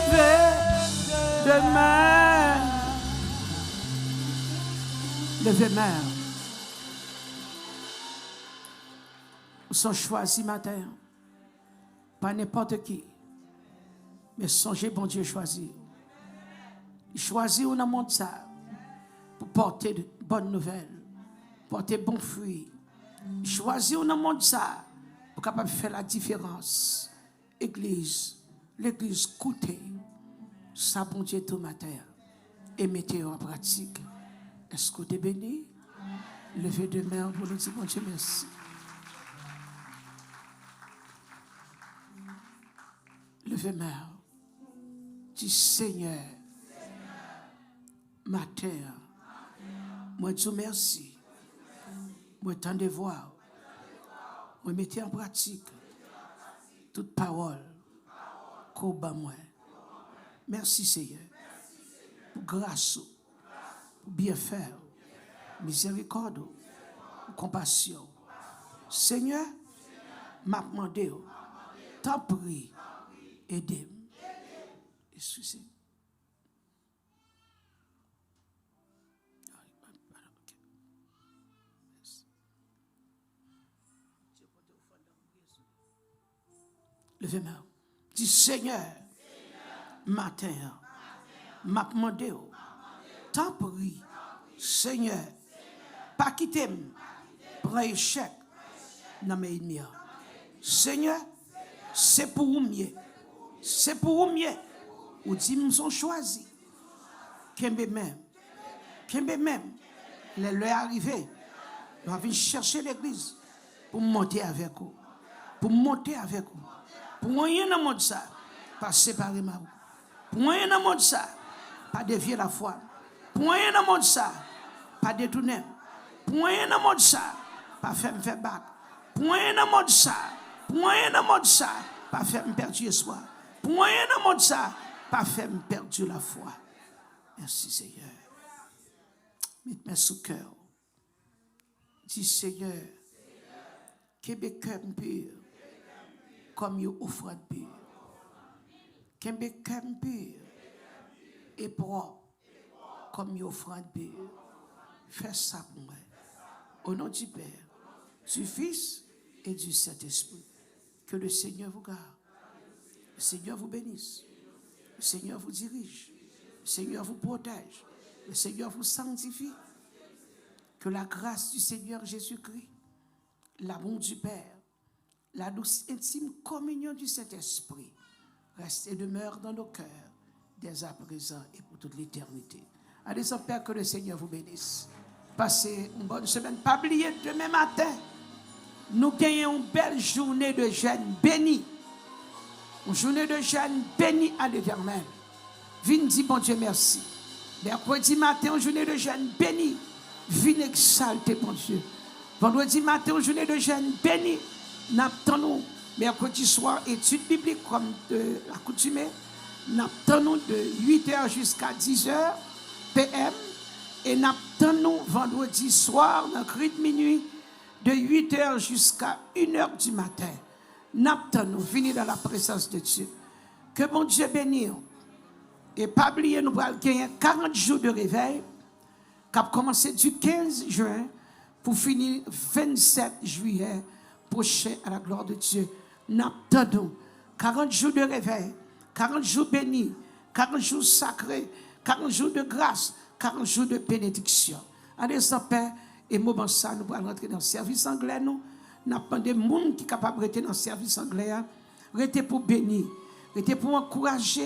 demain. Levez-moi. Nous sommes choisis matin, pas n'importe qui, mais songez, bon Dieu, choisir. Choisir dans le monde ça pour porter de bonnes nouvelles, porter bons fruits. Choisir dans le monde ça pour capable faire la différence. Église, l'église, écoutez, ça, bon Dieu, tout matin, et mettez en pratique. Est-ce que tu es béni? Levez deux mains pour nous dire, bon Dieu, merci. Levez main. Dis, Seigneur, matin, moi dis merci. Moi t'en de voir. Moi mettez en pratique toute parole qu'on bat moi. Merci Seigneur. Pour grâce, pour bien faire, miséricorde, pour compassion. Seigneur, m'a demandé, t'en prie, aidez-moi. Excusez. Levez-moi. Dis Seigneur, matin, m'a demandé, t'en prie, Seigneur, pas quitter, prends échec dans mes ennemis. Seigneur, c'est pour mieux. C'est pour mieux. Ou dit, nous sommes choisis. Qu'est-ce même, les leur arrivé, nous avons chercher l'église pour monter avec vous. Pour monter avec vous. Pour rien dans le monde ça, pas séparer ma. Pour rien dans le monde ça, pas dévier la foi. Pour rien dans le monde ça, pas détourner. Pour rien dans le monde ça, pas faire me faire battre. Pour rien dans le monde ça, pour rien dans le monde ça, pas faire me perdre espoir. Pour rien dans le monde ça, pas faire me perdre la foi. Merci Seigneur. Mettez-moi sous cœur. Dis Seigneur, Québec cœur pur, comme une offrande pure. Québec cœur pur et propre, comme une offrande pure. Fais ça pour moi. Au nom du Père, du Fils et du Saint-Esprit. Que le Seigneur vous garde. Le Seigneur vous bénisse. Le Seigneur vous dirige. Le Seigneur vous protège. Le Seigneur vous sanctifie. Que la grâce du Seigneur Jésus-Christ, l'amour du Père, la douce intime communion du Saint-Esprit reste et demeure dans nos cœurs dès à présent et pour toute l'éternité. Allez, son Père, que le Seigneur vous bénisse. Passez une bonne semaine. Pas oublier, demain matin, nous gagnons une belle journée de jeûne béni. Une journée de jeûne béni à l'Éternel. Viens dire, bon Dieu, merci. Mercredi matin, une journée de jeûne béni. Viens exalter, bon Dieu. Vendredi matin, une journée de jeûne béni. N'attendons mercredi soir, études bibliques comme de l'accoutumée. N'attendons de 8h jusqu'à 10h PM. Et n'attendons vendredi soir, dans le cri de minuit, de 8h jusqu'à 1h du matin. N'attendons, venez dans la présence de Dieu. Que bon Dieu bénisse. Et pas oublier, nous allons gagner 40 jours de réveil, qui a commencé du 15 juin pour finir 27 juillet prochain à la gloire de Dieu. N'attendons 40 jours de réveil, 40 jours bénis, 40 jours sacrés, 40 jours de grâce, 40 jours de bénédiction. Allez, sans Père, et moment ça, nous allons rentrer dans le service anglais. Nous avons des gens qui sont capables de rester dans le service anglais, rester pour bénir, rester pour encourager.